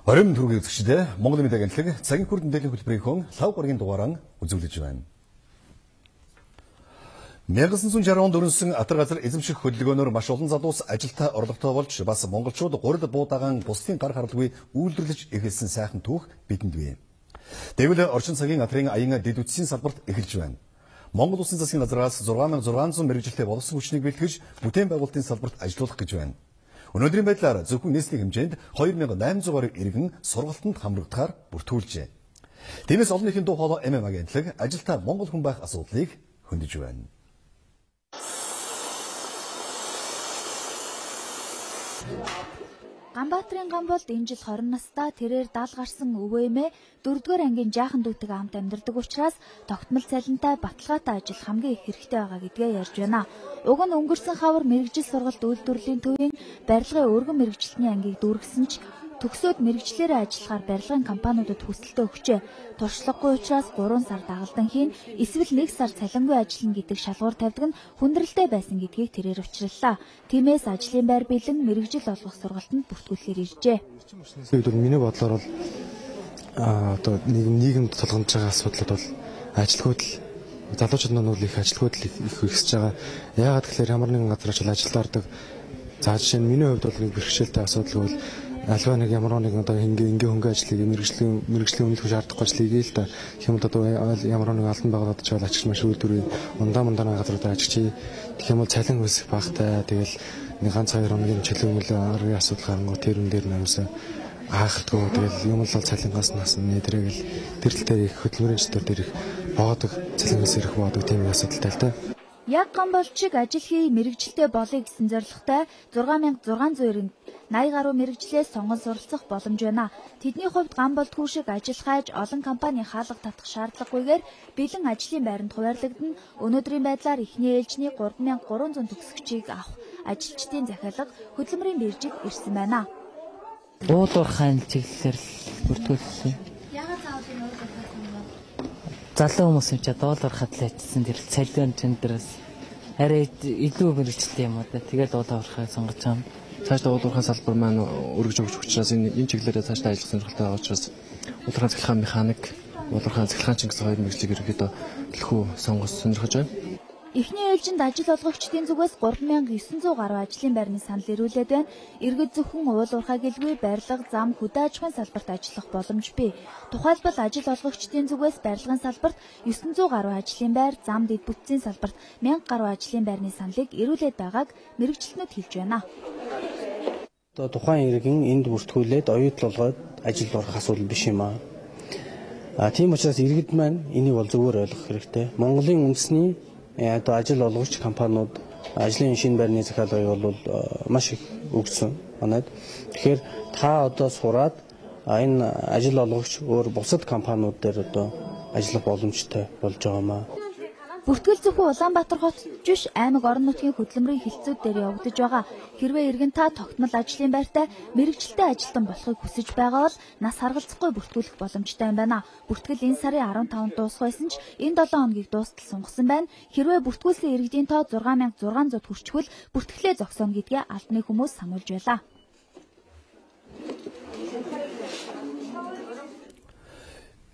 Оройн түргийн үзэгчдээ Монгол Медиа агентлаг цагийн хүрд мэдээллийн хөтөлбөрийн 5 гарагийн дугаараар үзүүлж байна. 1964 он Атар газар эзэмших хөдөлгөөнөөр маш олон залуус ажилдаа орлоготой болж бас монголчууд гурил буудагаан бусдын гар харалгүй үйлдвэрлэж эхэлсэн сайхан түүх бидэнд бий. Тэгвэл орчин цагийн Атрын аян дэд үтсийн салбарт эхэлж байна. Монгол Улсын засгийн газраас 6600 мэргэжилтэй болсон хүчнийг бэлтгэж бүтээн байгуулалтын салбарт ажиллах гэж байна. Өнөөдрийн байдлаар зөвхөн нийслэлийн хэмжээнд 2800 гаруй иргэн сургалтанд хамрагдахаар бүртгүүлжээ. Тиймээс олон нийтийн дуу хоолой ММ агентлаг ажилдаа Монгол хүн байх асуудлыг хөндөж байна. Ганбаатарын ган болд энэ жил 20 настай тэрээр 70 гарсан өвөөмээ 4-р ангийн жаахан дүүтэйгээ хамт амьдардаг учраас тогтмол цалинтай баталгаатай ажил хамгийн их хэрэгтэй байгаа гэдгээ ярьж байна. Уг нь өнгөрсөн хавар мэрэгжил сургалт үйлдвэрлэлийн төвийн барилгын өргөн мэрэгчлэлтний ангийг дүүргэсэн ч төгсөөд мэрэгчлэрээ ажиллахаар барилгын компаниудад хүсэлтээ өгчээ. Туршлагагүй учраас 3 сар дагалдан хийн эсвэл 1 сар цалингүй ажиллана гэдэг шалгуур тавьдаг нь хүндрэлтэй байсан гэдгийг тэрээр учрууллаа. Тиймээс ажлын байр бэлэн мэрэгжил олгох сургалтанд бүртгүүлэхээр иржээ. Миний бодлоор бол одоо нийгэмд тулгамж байгаа асуудлууд бол ажилгүйд залуучууд нь их ажилгүйд их ихсэж байгаа. Яагаад гэхээр ямар нэгэн газар очил ажилд ордог. За жишээ нь миний хувьд бол нэг бэрхшээлтэй асуудал бол альва нэг ямар нэг одоо ингээ хөнгө ажлыг мэрэгжлийн үнэлэх шаардахгүй ажлыг л та хэмэд одоо ямар нэг албан байгууллагад ч бол ажил маш үйлдвэрийн ундаа газруудаар ажиллаж тэгэх юм бол цалин өс багтай тэгэл нэг ганц 2 хоногийн чөлөөлөл арын асуудал гарангуй тэрэн дээр нэмсэн хаахтгүй тэгэл юм л цалингаас насна тэрэгэл тэрэлтэй их хөдөлмөрийн чөлөө дээр их боодог цалингаас ирэх боодог тийм асуудалтай л та. Яг гомболчиг ажил хий мэрэгжилтэй болъё гэсэн зорилготой 6600 иргэнд 80 гаруй мэрэгчлээс сонгон суралцах боломж байна. Тэдний хувьд гомболт хүүшиг ажил хайж олон компани хаалга татах шаардлагагүйгээр бэлэн ажлын байранд хуваарлагдана. Өнөөдрийн байдлаар эхний ээлжний 3300 төгсөгчийг авах ажилчдын захиалга хөдөлмөрийн биржид ирсэн байна. Уулуурхайн чиглэлээр бүртгүүлсэн. Яагаад заавал энэ уулуурхайн залуу хүмүүс юм чад уулуурхад л ажилласан тэр цалин чөндөрөөс арай илүү мэрэгчлээ юм уу. Тэгээд уулуурхай сонгож байгаа. Цаашдаа уулуурхай салбар маань өргөж өгч учраас энэ чиглэлээр цаашдаа ажиллах сонирхолтой байгаа учраас уулуурхай цахилгаан механик, уулуурхай цахилгаан гэсэн хоёр мэргэжлийг ерөнхийдөө төлхөө сонгож сонирхож байна. Эхний ээлжинд ажил олгогчдын зүгээс 3900 гаруй ажлын байрны санал ирүүлээд байна. Иргэд зөвхөн уулуурхай гэлгүй барилга, зам, хөдөө аж ахуйн салбарт ажиллах боломж бий. Тухайлбал ажил олгогчдын зүгээс барилгын салбарт 900 гаруй ажлын байр, зам, дэд бүтцийн салбарт 1000 гаруй ажлын байрны саналыг ирүүлээд байгааг мэрэгчлэнүүд хэлж байна. Одоо тухайн иргэн энд бүртгүүлээд оюутлолгоод ажилд орох асуудал биш юм аа. Тийм учраас иргэд маань энийг бол зөвөр ойлгох хэрэгтэй. Монголын үндэсний одоо ажил олгогч компаниуд ажлын шинэ байрны захиалгыг бол маш их өгсөн манайд. Тэгэхээр та одоо сураад энэ ажил олгогч өөр бусад компаниуд дээр одоо ажиллах боломжтой болж байгаа юм аа. Бүртгэл зөвхөн Улаанбаатар хотод биш аймаг орон нутгийн хөдөлмөрийн хилцүүд дээр явагдаж байгаа. Хэрвээ иргэн та тогтмол ажлын байртай мэрэгжилтэй ажилтан болохыг хүсэж байгаа бол нас харгалзахгүй бүртгүүлэх боломжтой юм байна. Бүртгэл энэ сарын 15-нд дуусах байсан ч энэ 7 хоногийг дуустал сунгасан байна. Хэрвээ бүртгүүлсэн иргэдийн тоо 6600 хүрчихвэл бүртгэлээ зогсооно гэдгээ албаны хүмүүс сануулж байлаа.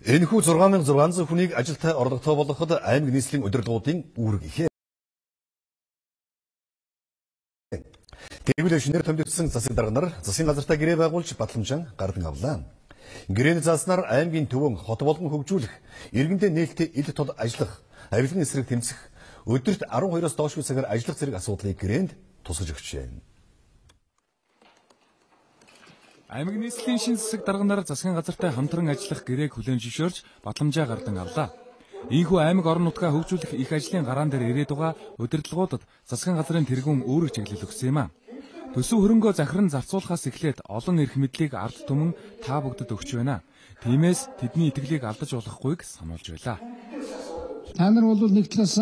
Энэхүү 6600 хүнийг ажилтай орлоготой болгоход аймаг нийслэлийн удирдлагуудын үүрэг ихээ. Тэгвэл шинээр томьёогдсон засаг дарга нар засгийн газартаа гэрээ байгуулж батламжаан гардан авлаа. Гэрээний зааснаар аймгийн төвөн хот болгон хөгжүүлэх, иргэндээ нээлттэй ил тод ажиллах, авилгын эсрэг тэмцэх, өдөрт 12-оос доошгүй цагаар ажиллах зэрэг асуудлыг гэрээнд тусгаж өгчээ. Аймаг нийслэлийн шин засаг дарга нар засгийн газартай хамтран ажиллах гэрээг хүлээн зөвшөөрч батламжаа гардан авлаа. Ийхүү аймаг орон нутгаа хөгжүүлэх их ажлын гараан дээр ирээд байгаа удирдлагуудад засгийн газрын тэргүүн өөрөг чиглэл өгсөн юм а. Төсөв хөрөнгөө захиран зарцуулахаас эхлээд олон эрх мэдлийг ард түмэн та бүгдэд өгч байна. Тиймээс тэдний итгэлийг алдаж болохгүйг сануулж байлаа. Та нар бол нэг талаас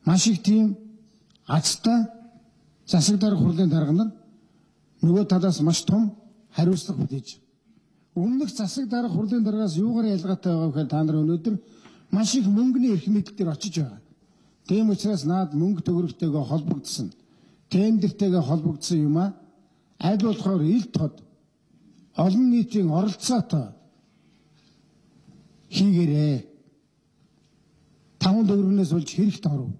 маш их тийм азтай засаг дарга хурлын дарга нар нөгөө талаас маш том хариуцлага хүлээж. Өмнөх засаг дарга хурлын даргаас юугаар ялгаатай байгаа вэ гэхээр та нар өнөөдөр маш их мөнгөний эрх мэдэл дээр очиж байгаа. Тийм учраас наад мөнгө төгрөгтэйгээ холбогдсон, тендертэйгээ холбогдсон юм а аль болохоор ил тод олон нийтийн оролцоотой хийгээрэй. 5 төгрөгнөөс болж хэрэгтэй оров.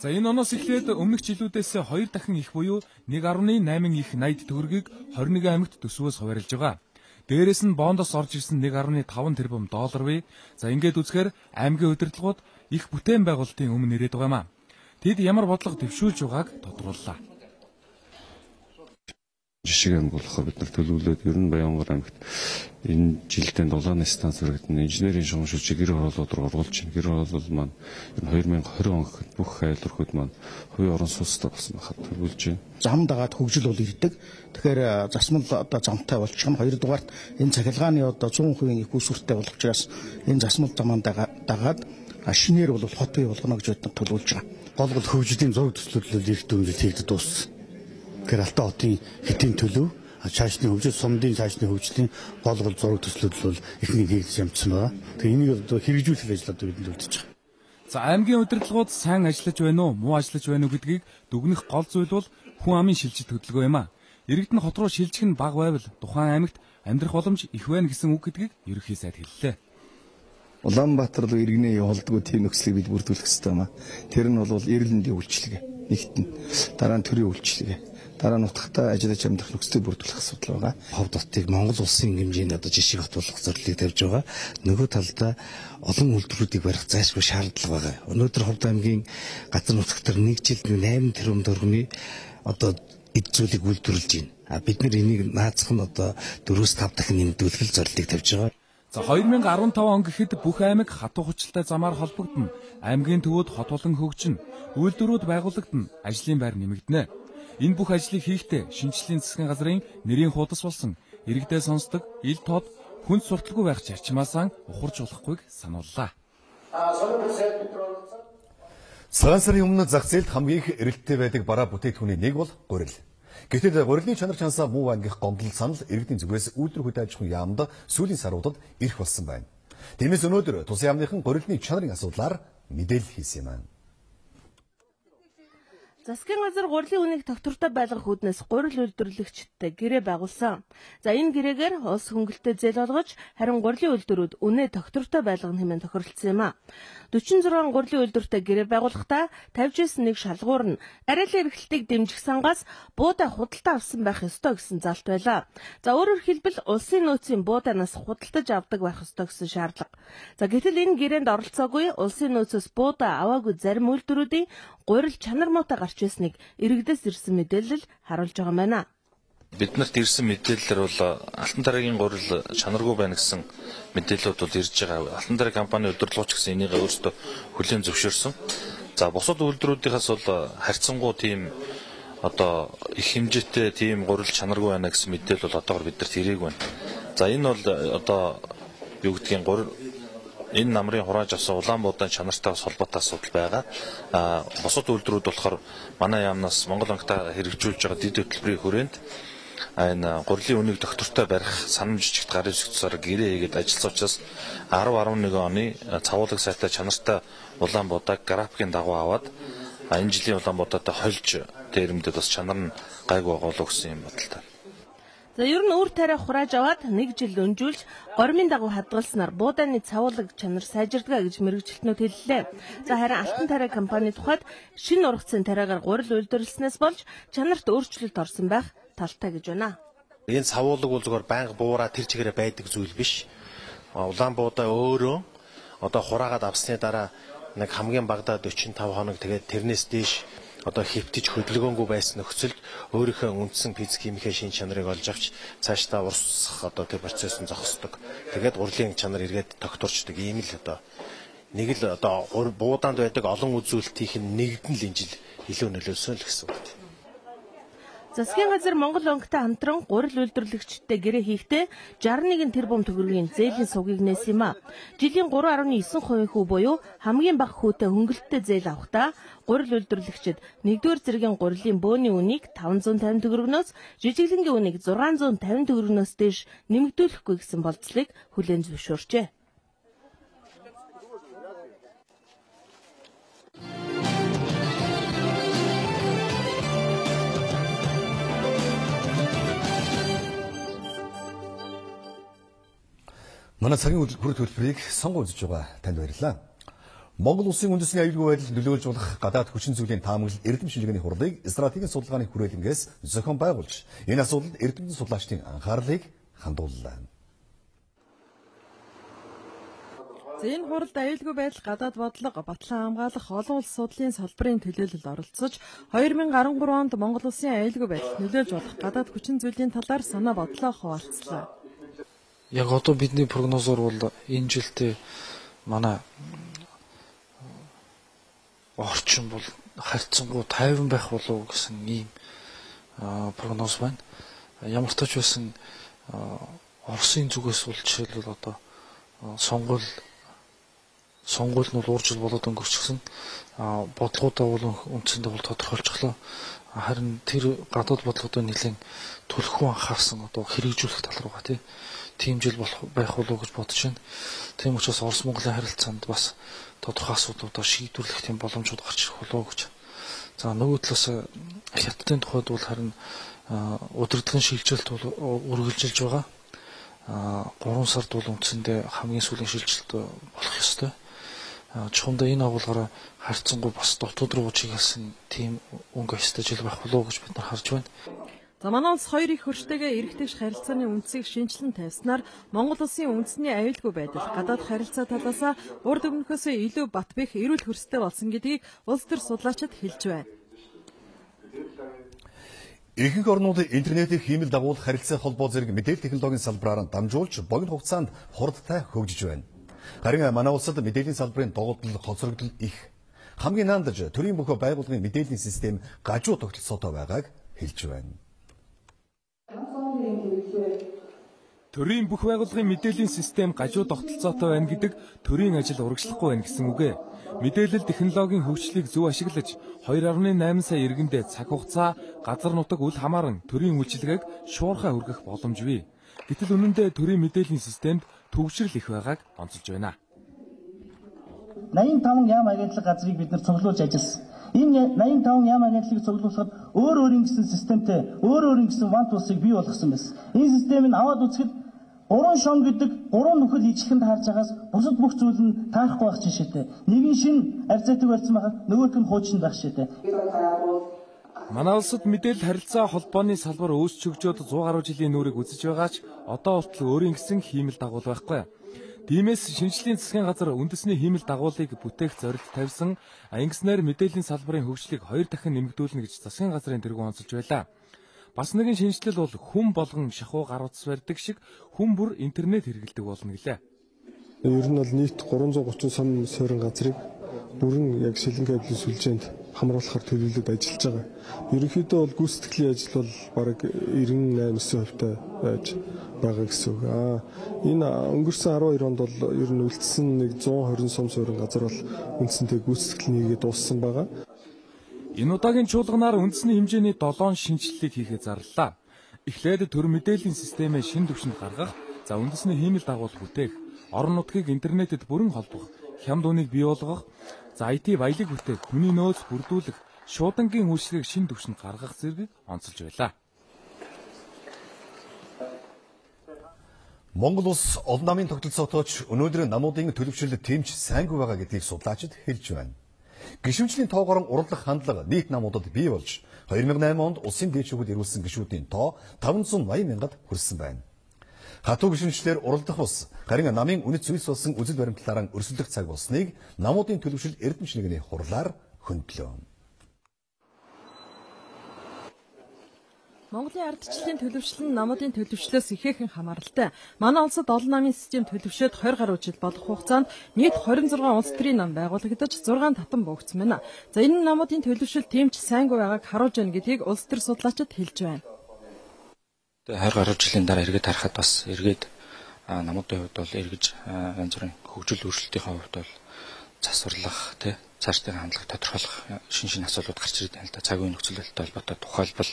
За энэ оноос эхлээд өмнөх жилүүдээс 2 дахин их буюу 1.8 их 80 төгрөгийг 21 аймагт төсвөөс хуваарлаж байгаа. Дээрээс нь бондоос орж ирсэн 1.5 тэрбум доллар вэ. За ингээд үзэхээр аймгийн удирдлагууд их бүтээн байгуулалтын өмнө ирээд байгаа юм а. Тэд ямар бодлого дэвшүүлж байгааг тодрууллаа. Жишээ аймаг болохоор бид нар төлөвлөлөөд ер нь Баянгар аймагт энэ жилдээ дулааны станц өргөдөн инженерийн шугамшуулчийг гэр хорооллууд руу оруулж байна. Гэр хороолол маань 2020 он гэхэд бүх айлтгууд маань хувийн орон сууцтай болсон байхад төлөвлөж байна. Зам дагаад хөгжил бол ирдэг. Тэгэхээр засмал одоо замтай болчих нь хоёрдугаарт энэ цахилгааны одоо 100% их усүртэй болох учраас энэ засмал замаа дагаад шинээр бол хот бий болгоно гэж бид төлөвлөж байгаа. Гол хөгжлийн зураг төслөлөл эрт үндэс хийгдэж дууссан. Тэгэхээр Алтай хотын хэдийн төлөв цаашны хөгжил, сумдын цаашны хөгжлийн гол зураг төслөлөл бол ихнийг хийгдэж ямжсан байна. Тэгээ энийг одоо хэрэгжүүлэх ажил одоо бидэнд үлдэж байгаа. За аймгийн удирдлагууд сайн ажиллаж байна уу, муу ажиллаж байна уу гэдгийг дүгнэх гол зүйл бол хүн амын шилжит хөдөлгөөн юм а. Иргэдэн хот руу шилжих нь бага байвал тухайн аймагт амьдрах боломж их байна гэсэн үг гэдгийг ерөнхий сайд хэллээ. Улаанбаатар руу иргэнэ явуулдаг тийм нөхцөлийг бид бүрдүүлэх хэрэгтэй юм а. Тэр нь бол эрэлэндийн үйлчлэгээ. Нэгт нь дараа нь төрийн үйлчлэгээ. Дараа нь утгатай ажиллаж амьдрах нөхцөлийг бүрдүүлэх асуудал байгаа. Ховд хотыг Монгол улсын хэмжээнд одоо жишээ батуулах зорилгыг тавьж байгаа. Нөгөө талдаа олон үйлдвэрүүдийг барих зайлшгүй шаардлага байгаа. Өнөөдөр Ховд аймгийн газар нутагтар 1 жилд 8 тэрбум төгрөгийн одоо эд зүйлийг үйлдвэрлэж байна. Бид нар энийг наацх нь одоо 4-5 дахин нэмэгдүүлэх зорилгыг тавьж байгаа. За 2015 он гэхэд бүх аймаг хатуу хүчтэй замаар холбогдно. Аймгийн төвөд хот болон хөгжинэ. Үйлдвэрүүд байгуулагдана. Ажлын байр нэмэгдэнэ. Энэ бүх ажлыг хийхдээ шинжлэлийн засгийн газрын нэрийн хуудас болсон иргэдээ сонсдог ил тод хүнд сурталгүй байх зарчмаасаа ухарч болохгүйг санууллаа. Цагаан сарын өмнө зах зээлд хамгийн их эрэлттэй байдаг бараа бүтээгдэхүүний нэг бол гурил. Гэтэл гурилын чанар чансаа муу ангих гомдол санал иргэдийн зүгээс үйлдвэр хөдөө аж ахуйн яамд сүүлийн саруудад ирэх болсон байна. Тиймээс өнөөдөр тус яамныхан гурилны чанарын асуудлаар мэдээлэл хийсэн юм. Засгийн газар гурилын үнийг тогтвортой байлгах үүднээс гурил үйлдвэрлэгчдтэй гэрээ байгуулсан. За энэ гэрээгээр улс хөнгөлөлтөд зээл олгож харин гурилын үйлдвэрүүд үнэ тогтвортой байлгах хэмээн тохиролцсон юм а. 46 гурилын үйлдвэртэй гэрээ байгуулахдаа тавьж ирсэн нэг шалгуур нь арилан эрхлэлтийг дэмжих сангаас буудаа худалдаа авсан байх ёстой гэсэн залт байлаа. За өөрөөр хэлбэл улсын нөөцийн буудаанаас худалдаж авдаг байх ёстой гэсэн шаардлага. За гэтэл энэ гэрээнд оролцоогүй улсын нөөцөөс буудаа аваагүй зарим үйлдвэрүүдийн гурил чанар муутай гарч ирснийг иргэдээс ирсэн мэдээлэл харуулж байгаа юм байна. Биднэрт ирсэн мэдээлэлээр бол Алтан дараагийн гурил чанаргүй байна гэсэн мэдээлэлүүд бол ирж байгаа. Алтан дараагийн компани удирдлагч гэсэн энийг өөрсдөө хүлээн зөвшөөрсөн. За бусад үйлдвэрүүдийнхээс бол харьцангуй тийм одоо их хэмжээтэй тийм гурил чанаргүй байна гэсэн мэдээлэл бол одоогор биднэрт ирээгүй байна. За энэ бол одоо юу гэдгийг энэ намрын хурааж авсан Улаанбаатарын чанартай холбоотой асуудал байгаа. Бусад үйлдвэрүүд болохоор манай яамнаас Монгол банктай хэрэгжүүлж байгаа дэд хөтөлбөрийн хүрээнд энэ гурилын үнийг доктортой барих санамж жижигт гарын зохицоор гэрээ хийгээд ажилласан учраас 10-11 оны цавуулаг сайтай чанартай Улаанбаатарыг графикийн дагуу аваад энэ жилийн Улаанбаатартай хольж дээрэмдэд бас чанар нь гайгүй байгаа гэсэн юм бодолтой. За ер нь өөр тариа хурааж аваад 1 жил өнжүүлж гормын дагуу хадгалснаар буудааны цавуулаг чанар сайжирдгаа гэж мэргэжилтнүүд хэллээ. За харин Алтан тариа компани тухайд шинэ ургацын тариагаар гурил үйлдвэрлэснээс болж чанарт өөрчлөлт орсон байх талтай гэж байна. Энэ цавуулаг бол зөвхөн байнга буураа тэр чигээрээ байдаг зүйл биш. Улаанбаатар өөрөө одоо хураагаад авсны дараа нэг хамгийн багадаа 45 хоног тэгээд тэрнээс дээш одоо хэвтэж хөдөлгөөнгүй байсан нөхцөлд өөрийнхөө үндсэн физик химийн шин чанарыг олж авч цаашдаа урсгах одоо тэр процесс нь зогсдог. Тэгээд гурилын чанар эргээд тогтворчдөг. Ийм л одоо нэг л одоо буудаанд байдаг олон үзүүлэлтийн нэгдэн л энэ жил илүү нөлөөлсөн л гэсэн үг. Засгийн газар Монгол банктай хамтран гурил үйлдвэрлэгчдтэй гэрээ хийхдээ 61 тэрбум төгрөгийн зээлийн сугийг нээсэн юм а. Жилийн 3.9% хүү буюу хамгийн бага хүүтэй хөнгөлөлттэй зээл авахдаа гурил үйлдвэрлэгчид 1-р зэргийн гурилын бөөний үнийг 550 төгрөгнөөс жижиглэнгийн үнийг 650 төгрөгнөөс дээш нэмэгдүүлэхгүй гэсэн болцлыг хүлээн зөвшөөрчээ. Манай цагийн хүрэлт хөтөлбөрийг сонгон үзэж байгаа танд баярлалаа. Монгол улсын үндэсний аюулгүй байдлыг нөлөөлж болох гадаад хүчин зүйлийн таамаглал эрдэм шинжилгээний хурлыг стратегийн судалгааны хүрээлэнгээс зохион байгуулж, энэ асуудалд эрдэмтэн судлаачдын анхаарлыг хандууллаа. Энэ хуралд аюулгүй байдал, гадаад бодлого, батлан хамгаалах олон улс судлалын салбарын төлөөлөлд оролцож 2013 онд Монгол улсын аюулгүй байдал нөлөөлж болох гадаад хүчин зүйлийн талаар санаа бодлоо хуваалцлаа. Яг одоо бидний прогнозоор бол энэ жилдээ манай орчин бол харьцангуй тайван байх болов гэсэн ийм прогноз байна. Ямар ч тач байсан Оросын зүгээс бол жишээлбэл одоо сонгуул нь бол уржил болоод өнгөрчихсөн. Бодлогуудаа бол үндсэндээ бол тодорхойлчихлоо. Харин тэр гадаад бодлогодоо нэлээд түлхүүн анхаарсан одоо хэрэгжүүлэх тал руугаа тийм жил байх болов гэж бодож байна. Тийм учраас Орос Монголын харилцаанд бас тодорхой асуудлуудаа шийдвэрлэх тийм боломжууд гарч ирэх болов гэж. За нөгөө талаас хятадын тухайд бол харин удирдлагын шилжилт бол үргэлжилж байгаа. 3 сард бол үндсэндээ хамгийн сүүлийн шилжилт болох ёстой. Чухамдаа энэ агуулгаараа харьцангуй бас дотоод руу чиглэсэн тийм өнгө өстэй жил байх болов гэж бид нар харж байна. За манай улс хоёр их хөрштэйгээ эргэтгэж харилцааны үндсийг шинжилэн тавьснаар Монгол улсын үндэсний аюулгүй байдал, гадаад харилцаа талаас урд өмнөхөөсөө илүү бат бэх эрүүл хөрстэй болсон гэдгийг улс төр судлаачид хэлж байна. Ихэнх орнууд интернетийг хиймэл дагуулах харилцаа холбоо зэрэг мэдээлэл технологийн салбараар дамжуулж богино хугацаанд хурдтай хөгжиж байна. Харин манай улсад мэдээллийн салбарын доголдол хоцрогдол их. Хамгийн наандаж төрийн бүх байгууллагын мэдээллийн систем гажуу тогтолцоотой байгааг хэлж байна. Төрийн бүх байгууллагын мэдээллийн систем гажуу тогтолцоотой байна гэдэг төрийн ажил урагшлахгүй байна гэсэн үг ээ. Мэдээлэл технологийн хөгжлийг зөв ашиглаж 2.8 сая иргэндээ цаг хугацаа, газар нутаг үл хамааран төрийн үйлчилгээг шуурхай хүргэх боломж бий. Гэтэл үнэндээ төрийн мэдээллийн системд төвшрөл их байгааг онцолж байна. 85 яам агентлаг газрыг бид нар цуглуулж ажилласан. Энэ 85 яам агентлагийг цуглуулахад өөр гэсэн системтэй, өөр гэсэн вант усыг бий болгосон байсан. Энэ системийг аваад үзэхэд 3 шон гэдэг 3 нүхэл ижлэхэнд харж байгаас бусад бүх зүйл нь таахгүй байх жишээтэй. Нэг нь шин арзайтаг болсон байхад нөгөөх нь хуучин байх жишээтэй. Манай улсад мэдээлэл харилцаа холбооны салбар өөрчлөж өгчөөд 100 гаруй жилийн нүрийг үзэж байгаач одоо болтол өөрийн гэсэн хиймэл дагуул байхгүй. Тиймээс шинжлэлийн засгийн газар үндэсний хиймэл дагуулыг бүтээх зорилт тавьсан ангиснаар мэдээллийн салбарын хөгжлийг 2 дахин нэмэгдүүлнэ гэж засгийн газрын тэргүүн онцолж байлаа. Бас нэгэн шинжилэл бол хүн болгон шахуу гар утас барьдаг шиг хүн бүр интернет хэрэглэдэг болно гэлээ. Ер нь бол нийт 330 сум суурин газрыг бүрэн яг шилэн кабелийн сүлжээнд хамруулахаар төлөвлөд ажиллаж байгаа. Ерөнхийдөө бол гүйцэтгэлийн ажил бол бараг 98% байж байгаа гэсэн үг. Энэ өнгөрсөн 12 онд бол ер нь үлдсэн нэг 120 сум суурин газар бол үндсэндээ гүйцэтгэл хийгээд дууссан байгаа. Энэ удаагийн чуулганаар үндэсний хэмжээний 7 шинжилгээг хийхэд зарлалаа. Эхлээд төр мэдээллийн системээ шин түвшинд гаргах, за үндэсний хиймэл дагуул бүтээх, орон нутгийг интернетэд бүрэн холбох, хямд үнийг бий болгох, за IT баялаг бүтээх, хүний нөөц бүрдүүлэх, шуудангийн үйлчлэгийг шин түвшинд гаргах зэргийг онцолж байлаа. Монгол улс олон намын тогтолцоотойч өнөөдөр намуудын төлөвшөлд тэмч сайнгүй байгаа гэдгийг судлаачид хэлж байна. Гишүүнчлийн тоогоор урлах хандлага нийт намуудад бий болж 2008 онд улсын дээд шүүхэд ирүүлсэн гишүүдийн тоо 580 мянгад хүрсэн байна. Хатуу гишүүнчлэр уралдах ус харин намын үнэт зүйлс болсон үзэл баримтлаараа өрсөлдөх цаг болсныг намуудын төлөвшөл эрдэм шинжилгээний хурлаар хөндлөө. Монголын ардчлалын төлөвшил нь намуудын төлөвшлөөс ихээхэн хамааралтай. Манай улсад олон намын систем төлөвшөөд 20 гаруй жил болох хугацаанд нийт 26 улс төрийн нам байгуулагдаж 6 татан буугдсан байна. За энэ намуудын төлөвшил тийм ч сайнгүй байгааг харуулж байна гэдгийг улс төр судлаачид хэлж байна. 20 гаруй жилийн дараа эргээд харахад бас эргээд намуудын хувьд бол эргэж янз бүрийн хөгжил өөрчлөлтийн хувьд бол засварлах цаашдын хандлагыг тодорхойлох шин асуудлууд гарч ирээд байна л да. Цагийн нөхцөл байдалтай холбоотой тухайлбал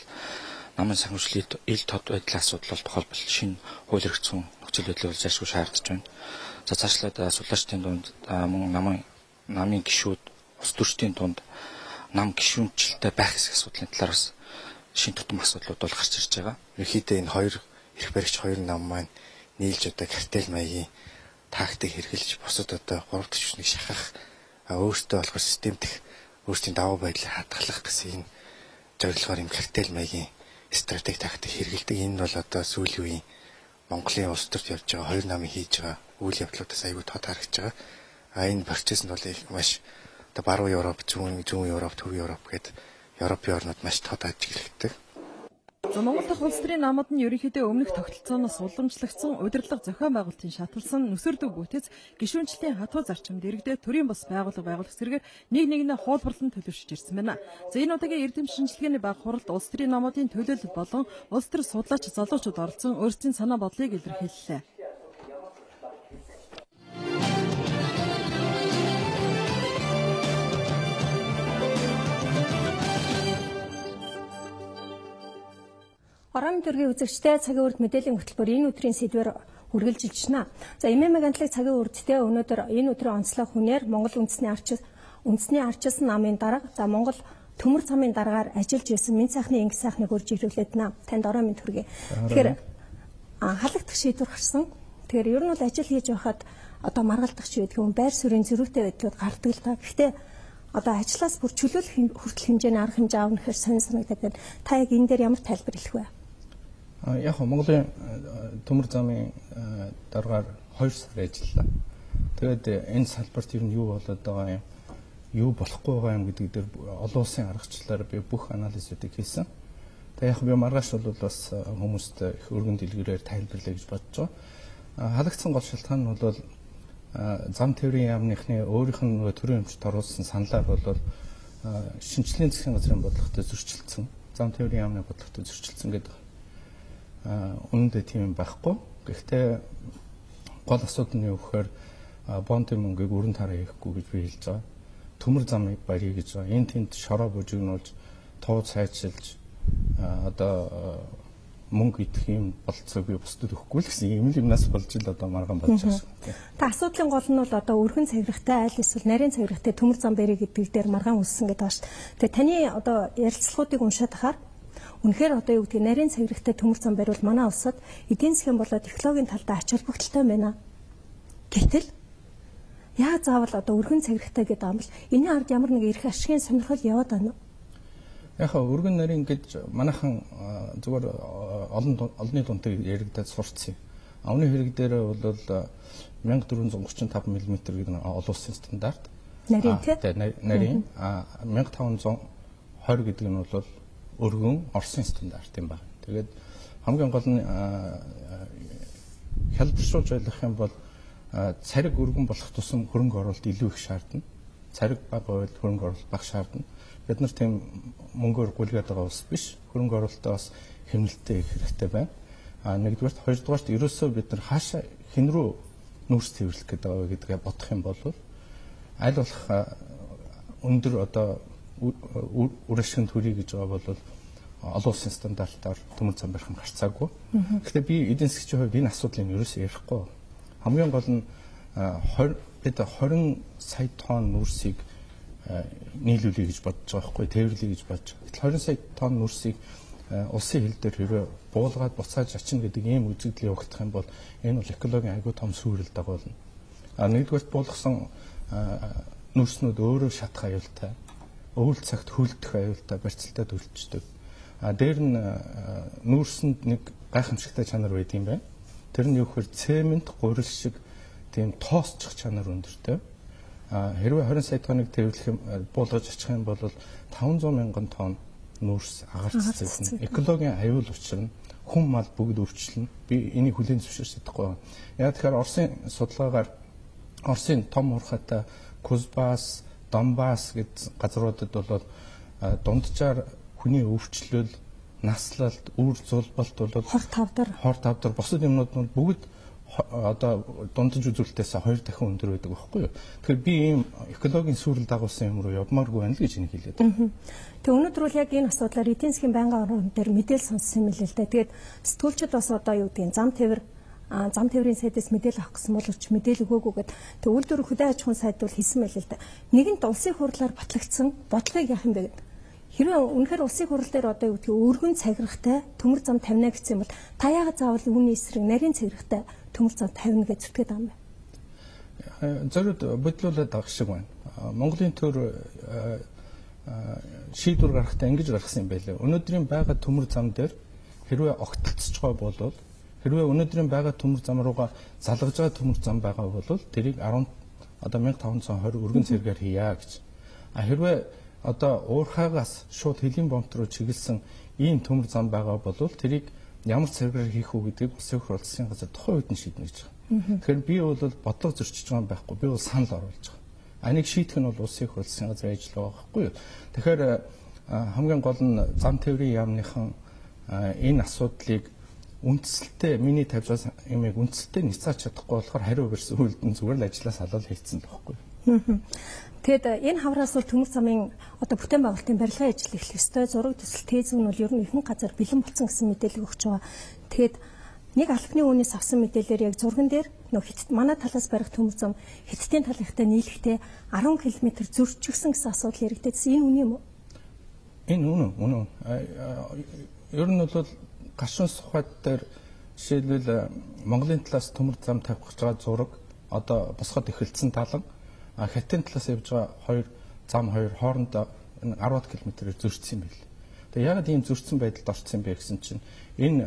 намын санхүүжлийн ил тод байдлын асуудал бол тухайлбал шинэ хууль эрх зүйн нөхцөл байдлыг бол зайлшгүй шаардж байна. За цаашлаад судлаачдын дунд мөн намын гишүүд ус төрчдийн дунд нам гишүүнчлэлтэй байх хэсэг асуудлын талаар бас шинэ тутам асуудлууд бол гарч ирж байгаа. Ерөнхийдөө энэ хоёр эрх баригч хоёр нам маань нийлж одоо картел маягийн тактик хэрэгжилж бусад одоо 3 дахь жүжигчнийг шахах өөртөө болохоор системдэх өөрсдийн давуу байдлыг хадгалах гэсэн энэ зорилгоор юм картел маягийн стратеги тактик хэрэгэлдэг. Энэ бол одоо сүүлийн үеийн Монголын улс төрд явж байгаа хоёр намын хийж байгаа үйл явдлуудаас аягүй тод харагдж байгаа. Энэ процесс нь бол маш одоо баруун Европ, зүүн Европ, төв Европ гэдэг Европын орнууд маш тод ажиглагддаг. За Монгол дахь улс төрийн намууд нь ерөнхийдөө өмнөх тогтолцооноос уламжлагдсан удирдлага зохион байгуулалтын шаталсан нүсэрдэг бүтэц гишүүнчлэлийн хатуу зарчимд иргэдээ төрийн бус байгууллага байгуулах зэрэг нэг нэгнээ хуулбарлан төлөвшөж ирсэн байна. За энэ удаагийн эрдэм шинжилгээний баг хуралд улс төрийн намуудын төлөөлөл болон улс төр судлаач залуучууд оролцсон өөрсдийн санаа бодлыг илэрхийллээ. Орон төргийн үзэгчтэй цагийн урд мэдээллийн хөтөлбөр энэ өдрийн сэдвээр үргэлжилж байна. За эмээг гандлыг цагийн урдтэй өнөөдөр энэ өдрийн онцлог хүнээр Монгол үндэсний арчилсан намын дарга за Монгол төмөр замын дараагаар ажиллаж байсан Мэн сайхны инг сайхныг урьж ирүүлээд байна. Танд орон минь төргий. Тэгэхээр халагдах шийдвэр гарсан. Тэгэхээр ер нь бол ажил хийж байхад одоо маргалдах ч гэдэг юм байр суурийн зөрүүтэй байдлууд гардаг л та. Гэхдээ одоо ажлаас бүр чөлөөлөх хүртэл хэмжээний арга хэмжээ аавна гэхээр сонир санагдаад байна. Та яг энэ дээр ямар тайлбар хэлэх вэ? Яг Монголын төмөр замын дараагаар 2 сар ажиллалаа. Тэгээд энэ салбарт ер нь юу болоод байгаа юм, юу болохгүй байгаа юм гэдэг дээр олон улсын аргачлалаар би бүх анализуудыг хийсэн. Тэгээд яг би маргааш бол бас хүмүүст их өргөн дэлгүүрээр тайлбарлая гэж бодож байгаа. Халагдсан гол шалтгаан нь бол зам тээврийн яамныхны өөрийнх нь төрийн өмчт оруулсан саналаар бол шинжлэлийн засгийн газрын бодлоготой зөрчилдсөн, зам тээврийн яамны бодлоготой зөрчилдсөн гэдэг үнэндээ тийм байхгүй. Гэхдээ гол асуудал нь юу гэхээр бондын мөнгийг өрн тараа хийхгүй гэж би хэлж байгаа. Төмөр замыг барья гэж байгаа. Энэ тэнд шороо бужигнуулж, туу цайчилж одоо мөнгө идэх юм болцоог би бусдад өгөхгүй л гэсэн юм юмнаас болж ил одоо маргаан болж байгаа. Та асуудлын гол нь бол одоо өргөн цагирагтай айл эсвэл нарийн цагирагтай төмөр зам барья гэдэг дээр маргаан үссэн гэдэг байна шүү дээ. Тэгээ таны одоо ярилцлагуудыг уншаад ахаар үнэхээр одоо юу гэдэг нарийн цагирагтай төмөр зам бариул манай улсад эдийн засгийн болоод технологийн талдаа ач холбогдолтой байна. Гэтэл яа заавал одоо өргөн цагирагтай гэдэг юм бол энэ ард ямар нэг эрх ашигын сонирхол яваад байна уу? Яг өргөн нарийн гэж манайхан зүгээр олонний дунтай яригдаад сурцсан. Авны хэрэг дээр бол 1435 мм гэдэг нь олон улсын стандарт. Нарийн тийм. Нарийн 1520 гэдэг нь бол өргөн Оросын стандарт юм байна. Тэгээд хамгийн гол нь хялбаршуулж ойлгох юм бол цариг өргөн болох тусам хөрөнгө оруулалт илүү их шаардна. Цариг бага байвал хөрөнгө оруулалт бага шаардна. Бид нар тийм мөнгөөр гүйлгээд байгаа улс биш. Хөрөнгө оруулалтаа бас хэмнэлттэй их хэрэгтэй байна. Нэгдүгээрт, хоёрдугаарт ерөөсөө бид нар хаашаа хэн рүү нүүрс цэвэрлэх гэдэг байгаа гэдгээ бодох юм бол аль болох өндөр одоо үр ашигын төрий гэж байгаа бол олон улсын стандартаар төмөр зам барих нь гарцаагүй. Гэхдээ би эдийн засгийн хувьд энэ асуудлыг ерөөсөө ярихгүй. Хамгийн гол нь бид 20 сая тонн нүүрсийг нийлүүлэе гэж бодож байгаа байхгүй, тээвэрлэе гэж бодож. Гэтэл 20 сая тонн нүүрсийг улсын хил дээр хэрэг буулгаад буцааж ачна гэдэг ийм үзэгдэл явагдах юм бол энэ бол экологийн аягүй том сүрэл дагуулна. Нэгдүгээр буулгасан нүүрснүүд өөрөө шатах аюултай, өвөл цагт хөлдөх аюултай, барьцалтай төлөвчдөг. Дээр нь нүүрсэнд нэг гайхамшигтай чанар байдаг юм байна. Тэр нь юу гэхээр цемент гурил шиг тийм тоосчих чанар өндөртэй. Хэрвээ 20 сая тонныг тээвэрлэх юм буулгаж очих юм бол 500 мянган тонн нүүрс агарцсан. Экологийн аюул учрна. Хүн мал бүгд өвчлөнө. Би энийг хүлээн зөвшөөрч чадахгүй. Яг тэгэхээр Оросын судалгаагаар Оросын том урхатай Кузбасс, Донбасс гэдэг газруудад бол дунджаар хүний өвчлөл, наслалт, үр зулбалт бол хор тавдар бусад юмнууд нь бүгд одоо дундаж үзүүлэлтээс 2 дахин өндөр байдаг байхгүй юу. Тэгэхээр би ийм экологийн сүрэл дагуулсан юм руу явмааргүй байна л гэж энийг хэлээд байна. Тэг өнөөдөр бол яг энэ асуудлаар эдийн засгийн байнгын орон дээр мэдээлэл сонссон юм л л да. Тэгээд сэтгүүлчид бас одоо юу гэдэг зам тээврийн сайдаас мэдээлэл авах гэсэн боловч мэдээлэл өгөөгүй гэдэг. Тэг үйлдвэр хөдөө аж ахуйн сайд бол хэлсэн байл л да. Нэгэнт улсын хурлаар батлагдсан бодлогыг яах юм бэ гэдэг. Хэрвээ үнэхээр улсын хурал дээр одоо юу гэдэг өргөн цагирагтай төмөр зам тавина гэсэн юм бол та яагаад заавал үүний эсрэг нарийн цагирагтай төмөр зам тавина гэж зүтгээд байгаа юм бэ? зориуд бодлуулаад байгаа шиг байна. Монголын төр шийдвэр гаргахтаа ингэж гаргасан юм байлээ. Өнөөдрийн байгаа төмөр зам дээр хэрвээ огтлцож байгаа бол хэрвээ өнөөдрийн байгаа төмөр зам руугаа залгаж байгаа төмөр зам байгаа бол тэрийг 1520 өргөн цэргээр хийя гэж. Хэрвээ одоо уурхаагаас шууд хөлийн бомб руу чиглэсэн ийм төмөр зам байгаа бол тэрийг ямар цэргээр хийх үү гэдгийг улсын их хурлын газар тухайн үед нь шийднэ гэж байна. Тэгэхээр би бол бодлого зөрчиж байгаа юм байхгүй. Би бол санал оруулж байгаа. Энийг шийдэх нь бол улсын их хурлын газар ажил байгаа байхгүй юу. Тэгэхээр хамгийн гол нь зам тээврийн яамныхан энэ асуудлыг үндсэлтэй миний тавьж байгаа юмыг үндсэлтэй ницаач чадахгүй болохоор хариу өгсөн үйлдэн зүгээр л ажлаас халуул хийцэн байхгүй. Тэгэд энэ хавраас бол төмөр замын одоо бүтээн байгуулалтын барилгын ажил эхлэх ёстой. Зураг төсөл тээзүүн нь бол ер нь ихэнх газар бэлэн болсон гэсэн мэдээлэл өгч байгаа. Тэгэд нэг албаны үнээс авсан мэдээлэлээр яг зурган дээр хятад манай талаас барих төмөр зам хятадын талынхтай нийлэхдээ 10 км зөрчигсөн гэсэн асуудал яригдсан. Энэ үнэн юм уу? Энэ үнэн. Ер нь бол гашуун сухад дээр жишээлбэл Монголын талаас төмөр зам тавих гэж байгаа зураг одоо босгоод эхэлсэн талан хятадын талаас явж байгаа хоёр хоорондоо 10 км-ээр зөрчсөн юм байл. Тэгээ яагаад ийм зөрчсөн байдалд орсон бэ гэсэн чинь энэ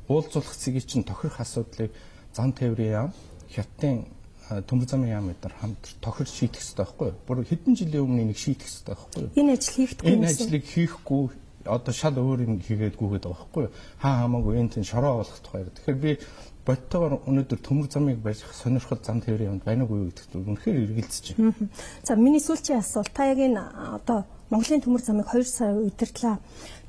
уулзуулах цэгийг чинь тохирох асуудлыг зам тээврийн яам хятадын төмөр замын яам эдгээр хамт тохирч шийдэх хэрэгтэй байхгүй юу? Бүр хэдэн жилийн өмнө энийг шийдэх хэрэгтэй байхгүй юу? Энэ ажил хийхдэггүй. Энэ ажлыг хийхгүй одоо шал өөр юм хийгээдгүйгээд байгаа байхгүй юу? Хамаагүй энэ тийм шороо болох тухай. Тэгэхээр би бодтойгоор өнөөдөр төмөр замыг барих сонирхол зам тээврийн юмд байна уу гэдэгт үнэхээр эргэлзэж байна. За миний сүүлчийн асуулт та яг энэ одоо Монголын төмөр замыг 2 сар удирдлаа.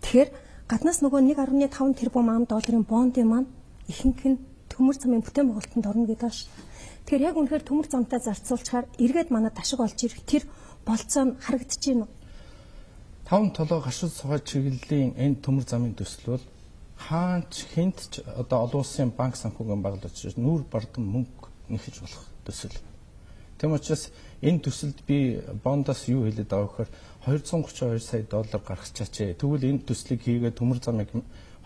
Тэгэхээр гаднаас нөгөө 1.5 тэрбум $. Бондын маань ихэнх нь төмөр замын бүтээн байгуулалтанд орно гэдэг шүү. Тэгэхээр яг үнэхээр төмөр замтай зарцуулчаар эргээд манай ташиг олж ирэх тэр болцоо нь харагдаж байна уу? 5 толгой гашуун сухад чиглэлийн энэ төмөр замын төсөл бол хаач хинт одоо олон улсын банк санхүүгийн байгууллагч нүүр бардан мөнгө нэхэж болох төсөл. Тэм учраас энэ төсөлд би бондоос юу хэлээд байгаа вэхээр $232 сая гаргачаач. Тэгвэл энэ төслийг хийгээд төмөр замыг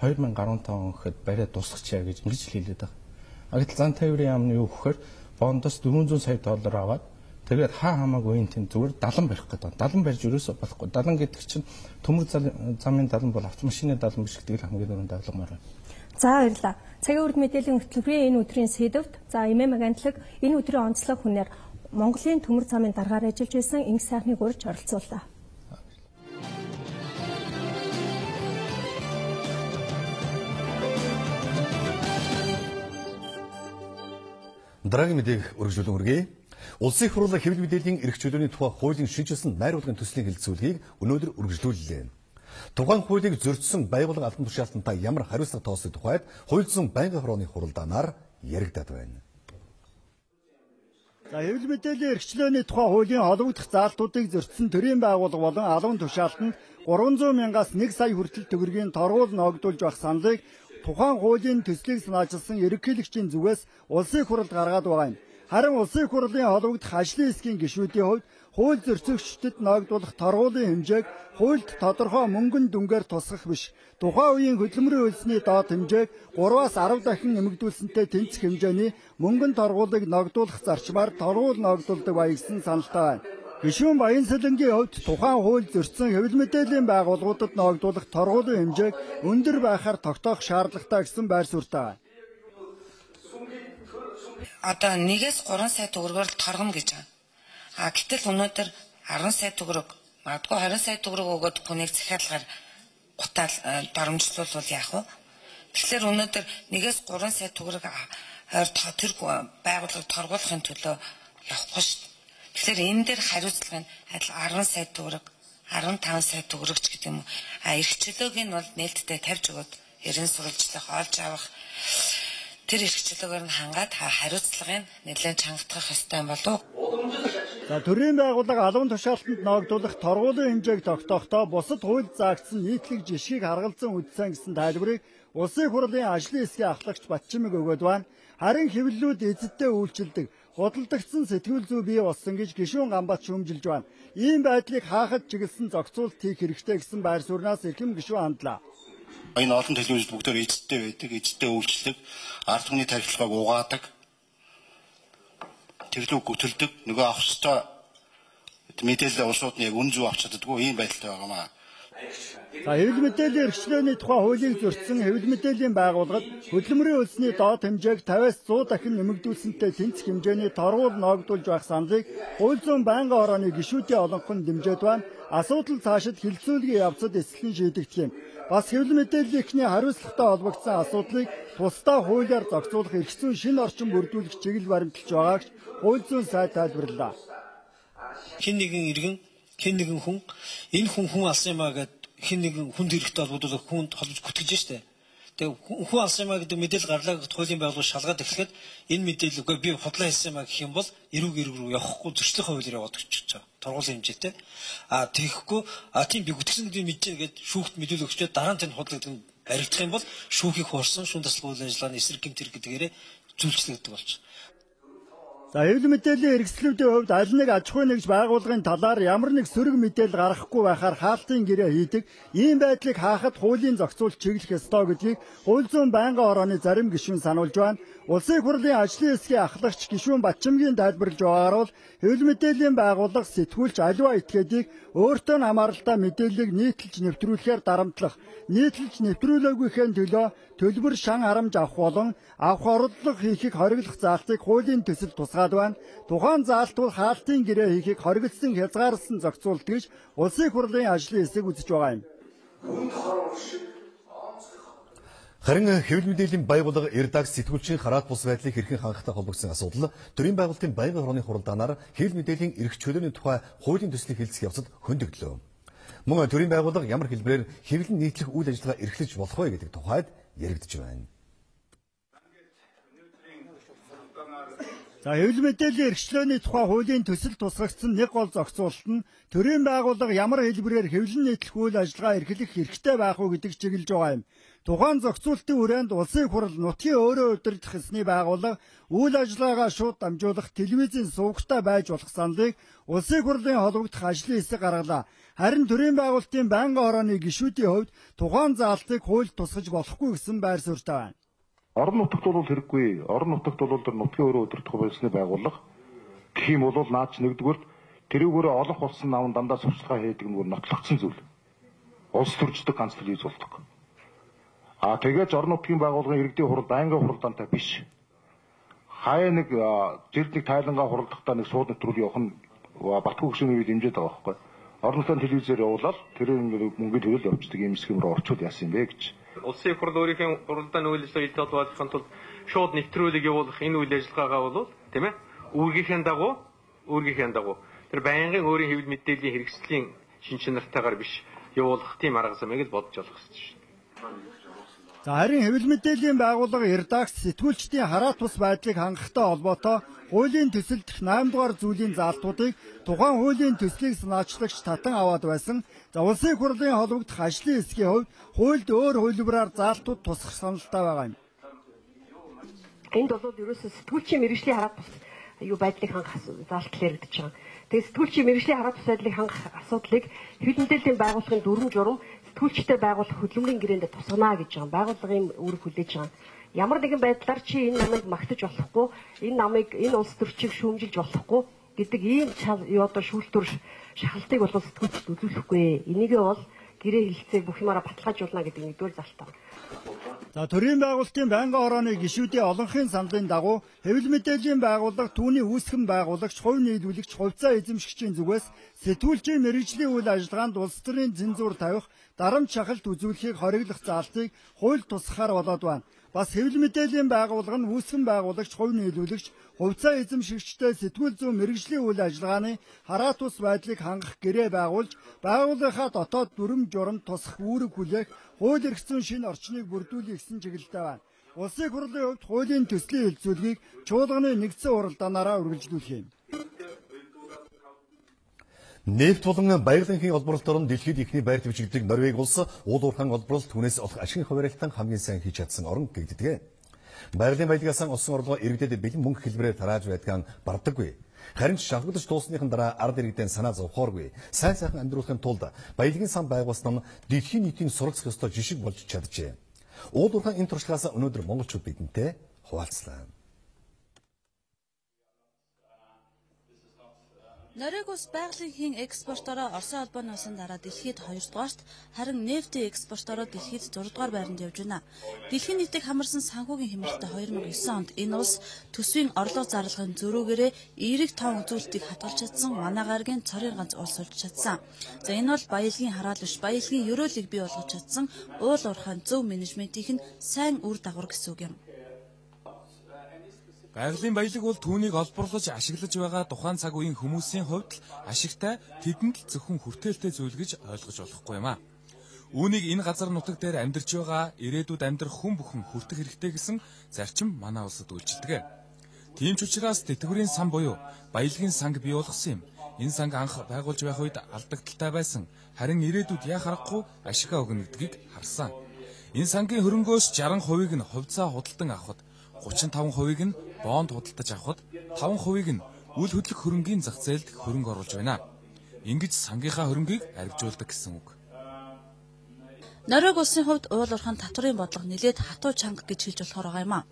2015 он гэхэд бариад дуусгачаа гэж ингэж хэлээд байгаа. Гэтэл зам тээврийн яамны юу гэхээр бондоос $400 сая аваад тэгээд хамаагүй энэ тийм зүгээр далан барих гэдэг. Далан барьж өрөөсөө болохгүй. Далан гэдэг чинь төмөр замын далан бол автомашины далан биш гэдэг хамгийн дөрөнд давлагмаар байна. За баярлалаа. Цагийн урд мэдээллийн хөтөлбөрийн энэ өдрийн сэдвт за эмэм агентлаг энэ өдрийн онцлог хүнээр Монголын төмөр замын даргаар ажиллаж байсан Инг сайхныг урьж оролцууллаа. Дараагийн мэдээг үргэлжлүүлэн хүргэе. Улсын их хурлын хэвлэл мэдээллийн эрх чөлөөний тухай хуулийн шинжилсэн найруулгын төслийн хэлэлцүүлгийг өнөөдөр үргэлжлүүллээ. Тухайн хуулийг зөрчсөн байгууллага албан тушаалтантай ямар хариуцлага тооцох тухайд хууль зүйн байнгын хорооны хуралдаанаар яригдаад байна. За хэвлэл мэдээллийн эрх чөлөөний тухай хуулийн холбогдох заалтуудыг зөрчсөн төрийн байгууллага болон албан тушаалтанд 300,000-аас 1 сая хүртэл төгрөгийн торгуул ногдуулж байх саналыг тухайн хуулийн төслийг санаачилсан ерөнхийлөгчийн зүгээс улсын их хурлд гаргаад байгаа юм. Харин улсын их хурлын холбогдох ажлын хэсгийн гишүүдийн хувьд хууль зөрчигчдөд ногдуулах торгуулийн хэмжээг хуульд тодорхой мөнгөн дүнгээр тусгах биш. Тухайн үеийн хөдөлмөрийн хөлсний доод хэмжээг 3-аас 10 дахин нэмэгдүүлсэнтэй тэнцэх хэмжээний мөнгөн торгуулийг ногдуулах зарчмаар торгуул ногдуулдаг баягсан саналтай байна. Гишүүн Баянсэлэнгийн хувьд тухайн хууль зөрчсөн хэвлэл мэдээллийн байгууллагуудад ногдуулах торгуулийн хэмжээг өндөр байхаар тогтоох шаардлагатай гэсэн байр суурьтай байна. Одоо 1-ээс 3 сая төгрөгөөр торгоно гэж байна. Гэтэл өнөөдөр 10 сая төгрөг, магадгүй 20 сая төгрөг өгөөд хүнийг захиалгаар гутаал доромжлуулвал яах вэ? Тэгэхээр өнөөдөр 1-ээс 3 сая төгрөг тэр байгууллагыг торгуулахын төлөө явахгүй шүү дээ. Тэгэхээр энэ дээр хариуцлага нь 10 сая төгрөг, 15 сая төгрөгч гэдэг юм уу? Эрх чөлөөг нь бол нээлттэй тавьж өгөөд ерэн сурвалжлах, олж авах тэр эрх чөлөөгөөр нь хангаад хариуцлагыг нэлээд чангатгах ёстой болов. За төрийн байгууллага албан тушаалтанд ногдуулах торгуулийн хэмжээг тогтоохдоо бусад хуульд заагдсан нийтлэг жишгийг харгалзан үзсэн гэсэн тайлбарыг улсын их хурлын ажлын хэсгийн ахлагч Батчимэг өгөөд байна. Харин хэвлэлүүд эзэдтэй үйлчилдэг, худалдагдсан сэтгэл зүй бий болсон гэж гишүүн Гамбат шүүмжилж байна. Ийм байдлыг хаахад чиглэсэн зохицуулт хийх хэрэгтэй гэсэн байр сууриас эрхэм гишүүн хандлаа. Энэ олон төлөвлөмж бүгдээр эзэдтэй байдаг, эзэдтэй үйлчлдэг, ард түмний тархилгааг угаадаг. тэрлүү гүтэлдэг, нөгөө авах ёстой мэдээлэл улсууд нь яг үн зөв авч чаддаггүй ийм байдалтай байгаамаа. За хэвлэл мэдээллийн эрхчлөөний тухай хуулийг зөрчсөн хэвлэл мэдээллийн байгууллагад хөдөлмөрийн хөлсний доод хэмжээг 50-аас 100 дахин нэмэгдүүлсэнтэй тэнцэх хэмжээний торгуул ногдуулж байх саналыг хууль зүйн байнгын хорооны гишүүдийн олонх нь дэмжиж байна. Асуудал цаашид хилцүүлгийн явцад эсэлхэн шийдэгдэх юм. Бас хэвлэл мэдээллийн эхний хариуцлагатай холбогдсон асуудлыг тусдаа хуулиар зохицуулах эрх зүйн шинэ орчин бүрдүүлэх чиглэл баримталж байгаагч хууль зүйн сайд тайлбарлаа. Хин нэгэн иргэн, хин нэгэн хүн, энэ хүн алсан юмаа гэд хин нэгэн хүнд хэрэгтэй холбогдуулах хүнд холбож гүтгэж штэ. Тэгээ хүн алсан юмаа гэдэг мэдээлэл гарлаа гэхэд хуулийн байгууллага шалгаад эхлэхэд энэ мэдээлэл үгүй би худлаа хэлсэн юмаа гэх юм бол эрүүг рүү явахгүй зөрчлийн хуулиар яваад өгч байгаа. Торгуулийн хэмжээтэй. Тэгэхгүй тийм би гүтгэсэн гэдэг мэдэж гээд шүүхт мэдээлэл өгчөөд дараа нь тань худлагдсан баригдах юм бол шүүхийг хуурсан шүүн тасалбар үйл ажиллагааны эсрэг гэмт хэрэг гэдгээрээ зүйлчлэгддэг болж. За хэвлэл мэдээллийн эрхчлүүдийн хувьд аль нэг аж ахуй нэгж байгууллагын талаар ямар нэг сөрөг мэдээлэл гаргахгүй байхаар хаалтын гэрээ хийдэг. Ийм байдлыг хаахад хуулийн зохицуулт чиглэх ёстой гэдгийг хууль зүйн байнгын хорооны зарим гишүүн сануулж байна. Улсын их хурлын ажлын хэсгийн ахлагч гишүүн Батчамгийн тайлбарлаж байгаагаар бол хэвлэл мэдээллийн байгууллага сэтгүүлч аливаа этгээдийг өөртөө нь хамааралтай мэдээллийг нийтлж нэвтрүүлэхээр дарамтлах, нийтлж нэвтрүүлээгүйхэн төлөө төлбөр шан харамж авах болон авах орлого хийхийг хориглох заалтыг хуулийн төсөл тусгаад байна. Тухайн заалт бол хаалтын гэрээ хийхийг хориглосон хязгаарласан зохицуулт гэж улсын их хурлын ажлын хэсэг үзэж байгаа юм. Харин хэвлэл мэдээллийн байгууллага Эрдагс сэтгүүлчийн хараат бус байдлыг хэрхэн хангахтай холбогдсон асуудал төрийн байгуулалтын байнгын хорооны хуралдаанаар хэвлэл мэдээллийн эрх чөлөөний тухай хуулийн төслийг хэлцэх явцад хөндөгдлөө. Мөн төрийн байгууллага ямар хэлбэрээр хэвлэл нийтлэх үйл ажиллагаа эрхлэж болох вэ гэдэг тухайд яригдж байна. За хэвлэл мэдээллийн эрхчлөөний тухай хуулийн төсөл тусгагдсан нэг гол зохицуулалт нь төрийн байгууллага ямар хэлбэрээр хэвлэл нийтлэх үйл ажиллагаа эрхлэх хэрэгтэй байх уу гэдэг чиглэж байгаа юм. Тухайн зохицуултын хүрээнд улсын их хурл нутгийн өөрөө удирдах хэсний байгууллага үйл ажиллагаагаа шууд дамжуулах телевизийн сувагтай байж болох саналыг улсын их хурлын холбогдох ажлын хэсэг гаргалаа. Харин төрийн байгуулалтын байнгын хорооны гишүүдийн хувьд тухайн заалтыг хуульд тусгаж болохгүй гэсэн байр суурьтай байна. Орон нутагт бол хэрэггүй. Орон нутагт бол нутгийн өөрөө удирдах байсны байгууллага гэх юм бол наач нэгдүгээр тэрүүгээрээ олох болсон навн дандаа сурчлагаа хийдэг нь нотлогдсон зүйл. Улс төрждөг ганц телевиз болдог. Тэгээд орон нутгийн байгууллагын иргэдийн хурал байнгын хуралдаантай биш. Хаяа нэг жирд нэг тайлангаа хуралдахдаа нэг сууд нэвтрүүл явах нь Батгүй гүшүүний үед хэмжээд байгаа байхгүй. Орон нутгийн телевизээр явуулаад тэр мөнгө төгөл явуулдаг юм схем рүү орчуул яасан бэ гэж. Улсын их хурл өөрийнхөө хуралдааны үйл ажиллагааг илтгэж болохын тулд шууд нэвтрүүлэг явуулах энэ үйл ажиллагаагаа бол тийм ээ үүргийнхээ дагуу тэр байнгын өөрийн хэвлэл мэдээллийн хэрэгслийн шин чанартайгаар биш явуулах тийм арга замыг л бодож олох хэрэгтэй шүү. За харин хэвлэл мэдээллийн байгууллага Эрдагс сэтгүүлчдийн хараат бус байдлыг хангахтай холбоотой хуулийн төсөлдөх 8 дугаар зүйлийн заалтуудыг тухайн хуулийн төслийг санаачлагч татан аваад байсан. За улсын их хурлын холбогдох ажлын хэсгийн хувьд хуульд өөр хуулбараар заалтууд тусах саналтай байгаа юм. Энд бол ерөөсөө сэтгүүлчийн мэргэжлийн хараат бус байдлыг хангах заалт яригдж байгаа. Тэгээд сэтгүүлчийн мэргэжлийн хараат бус байдлыг хангах асуудлыг хэвлэл мэдээллийн байгууллагын дүрм журам сэтгүүлчтэй байгуулах хөдөлмөрийн гэрээнд тусгана гэж байгаа. Байгууллагын үүрэг хүлээж байгаа. Ямар нэгэн байдлаар чи энэ намыг магтаж болохгүй, энэ улс төрчийг шүүмжилж болохгүй гэдэг ийм одоо шүүлтүр шахалтыг бол сэтгүүлчд үзүүлэхгүй. Энийгээ бол гэрээ хэлцээг бүх юмараа баталгаажуулна гэдэг нэгдүгээр залтаа. За төрийн байгуулалтын байнгын хорооны гишүүдийн олонхын саналын дагуу хэвлэл мэдээллийн байгууллага түүний үүсгэн байгуулагч, хувь нийлүүлэгч, хувьцаа эзэмшигчийн зүгээс сэтгүүлчийн мэргэжлийн үйл ажиллагаанд улс төрийн цензуур тавих, дарамт шахалт үзүүлэхийг хориглох заалтыг хууль тусгахаар болоод байна. Бас хэвлэл мэдээллийн байгууллага нь үүсгэн байгуулагч, хувь нийлүүлэгч, хувьцаа эзэмшигчтэй сэтгүүл зүйн мэргэжлийн үйл ажиллагааны хараат ус байдлыг хангах гэрээ байгуулж, байгууллагынхаа дотоод дүрм журамд тусах үүрэг хүлээх хууль эрх зүйн шинэ орчныг бүрдүүлэх гэсэн чиглэлтэй байна. Улсын их хурлын хувьд хуулийн төслийн хэлцүүлгийг чуулганы нэгдсэн хуралдаанаараа үргэлжлүүлэх юм. Нефт болон баярлалын олборлолт орон дэлхийд ихний байр төвчигддэг Норвеги улс уул уурхайн олборлолт түүнээс олох ашигын хуваарлалтан хамгийн сайн хийж чадсан орн гэгддэг. Баярлалын баялгаас олсон орлогоо иргэдэд бэлэн мөнгө хэлбэрээр тарааж байдгаан бардаггүй. Харин ч шалгагдаж дуусныхын дараа ард иргэдийн санаа зовхооргүй. Сайн сайхан амьдруулахын тулд баялагын сан байгуулсан нь дэлхийн нийтийн сурагцах ёстой жишг болж чаджээ. Уул уурхайн энэ туршлагаас өнөөдөр монголчууд бидэнтэй хуваалцлаа. Норвеги улс байгалийн хийн экспортороо Оросын холбооны усан дараа дэлхийд 2 дугаарт, харин нефтийн экспортороо дэлхийд 6 дугаар байранд явж байна. Дэлхийн нийтийг хамарсан санхүүгийн хэмжээлтэй 2009 онд энэ улс төсвийн орлого зарлагын зөрүүгээрээ эерэг тав үзүүлэлтийг хадгалж чадсан манай гарагийн цорын ганц улс болж чадсан. За энэ бол баялагын хараал биш, баялагын ерөөлийг бий болгож чадсан уул уурхайн зөв менежментийн нь сайн үр дагавар гэсэн үг юм. Байгалийн баялаг бол түүнийг олборлож ашиглаж байгаа тухайн цаг үеийн хүмүүсийн хувьд ашигтай, тэдэнд л зөвхөн хүртээлтэй зүйл гэж ойлгож болохгүй юм а. Үүнийг энэ газар нутаг дээр амьдарч байгаа ирээдүйд амьдрах хүн бүхэн хүртэх хэрэгтэй гэсэн зарчим манай улсад үйлчилдэг. Тийм ч учраас тэтгэврийн сан буюу баялагын санг бий болгосон юм. Энэ санг анх байгуулж байх үед алдагдaltaй байсан. Харин ирээдүйд яа харахгүй ашигаа өгнө гэдгийг харсан. Энэ сангийн хөрөнгөөс 60% нь хувьцаа худалдан авахд, 35% нь бонд худалдаж авахд, 5% нь үл хөдлөх хөрөнгийн зах зээлд хөрөнгө оруулж байна. Ингэж сангийнхаа хөрөнгийг арвижуулдаг гэсэн үг. Норвеги улсын хувьд уул уурхайн татврын бодлого нэлээд хатуу чанга гэж хэлж болохоор байгаа юм а.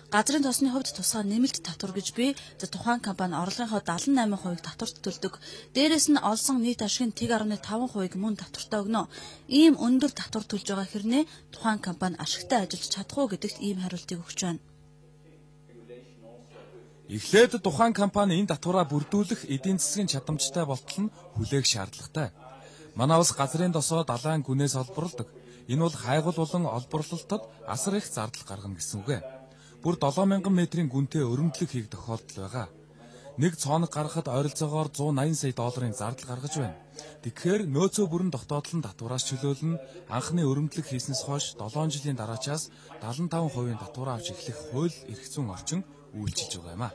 Газрын тосны хувьд тусгай нэмэлт татвар гэж бий. Тухайн компани орлогынхоо 78%-ийг татварт төлдөг. Дээрээс нь олсон нийт ашигын 1.5%-ийг мөн татвартаа өгнө. Ийм өндөр татвар төлж байгаа хэрнээ тухайн компани ашигтай ажиллаж чадах уу гэдэгт ийм хариултыг өгч байна. Эхлээд тухайн компани энэ татвараа бүрдүүлэх эдийн засгийн чадамжтай болтол нь хүлээх шаардлагатай. Манай улс газрын тосоо далайн гүнээс олборлдог. Энэ бол хайгуул болон олборлолтод асар их зардал гаргана гэсэн үг. Бүр 7000 метрийн гүнтэй өрөмдлөг хийх тохиолдол байгаа. Нэг цооног гаргахад ойролцоогоор 180 сая долларын зардал гаргаж байна. Тэгэхээр нөөцөө бүрэн тогтоодол нь татвараас чөлөөлнө. Анхны өрөмдлөг хийснээс хойш 7 жилийн дараачаас 75% татвараа авч эхлэх хууль эрх зүйн орчин үйлчилж байгаа юм а.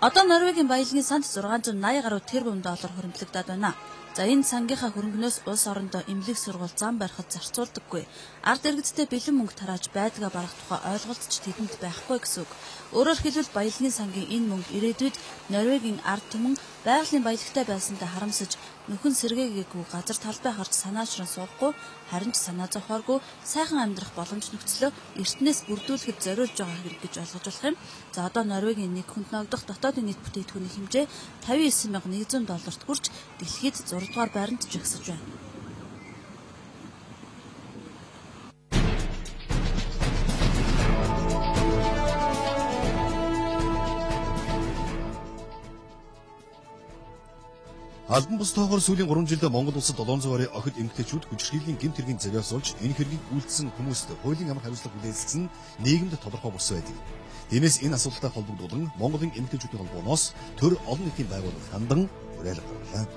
Одоо Норвегийн баялагын санд 680 гаруй тэрбум доллар хөрөнгөлөгдөд байна. За энэ сангийнхаа хөрөнгнөөс улс орондоо эмнэлэг сургууль зам барихад зарцуулдаггүй. Ард иргэдтэй бэлэн мөнгө тарааж байдгаа барах тухай ойлголт ч тэдэнд байхгүй гэсэн үг. Өөрөөр хэлбэл баялагын сангийн энэ мөнгө ирээдүйд Норвегийн ард түмэн байгалийн баялагтай байсантай харамсаж нөхөн сэргээгээгүй газар талбай харж санаачран суухгүй, харин ч санаа зовхооргүй сайхан амьдрах боломж нөхцлөө эртнээс бүрдүүлэхэд зориулж байгаа хэрэг гэж ойлгож болох юм. За одоо Норвегийн нэг хүнд ногдох дотоодын нийт бүтээгдэхүүний хэмжээ $59,100 хүрч дэлхийд 6 дугаар байранд жигсэж байна. Албан бус тоогоор сүүлийн 3 жилдээ Монгол улсад 700 гаруй охид эмэгтэйчүүд хүчирхийллийн гэмт хэргийн завьяас олж энэ хэргийг үйлдэлсэн хүмүүст хуулийн ямар хариуцлага хүлээлгсэн нийгэмд тодорхой болсон байдаг. Тиймээс энэ асуудалтай холбогдуулан Монголын эмэгтэйчүүдийн холбооноос төр олон нийтийн байгууллага хандан уриалга гарлаа.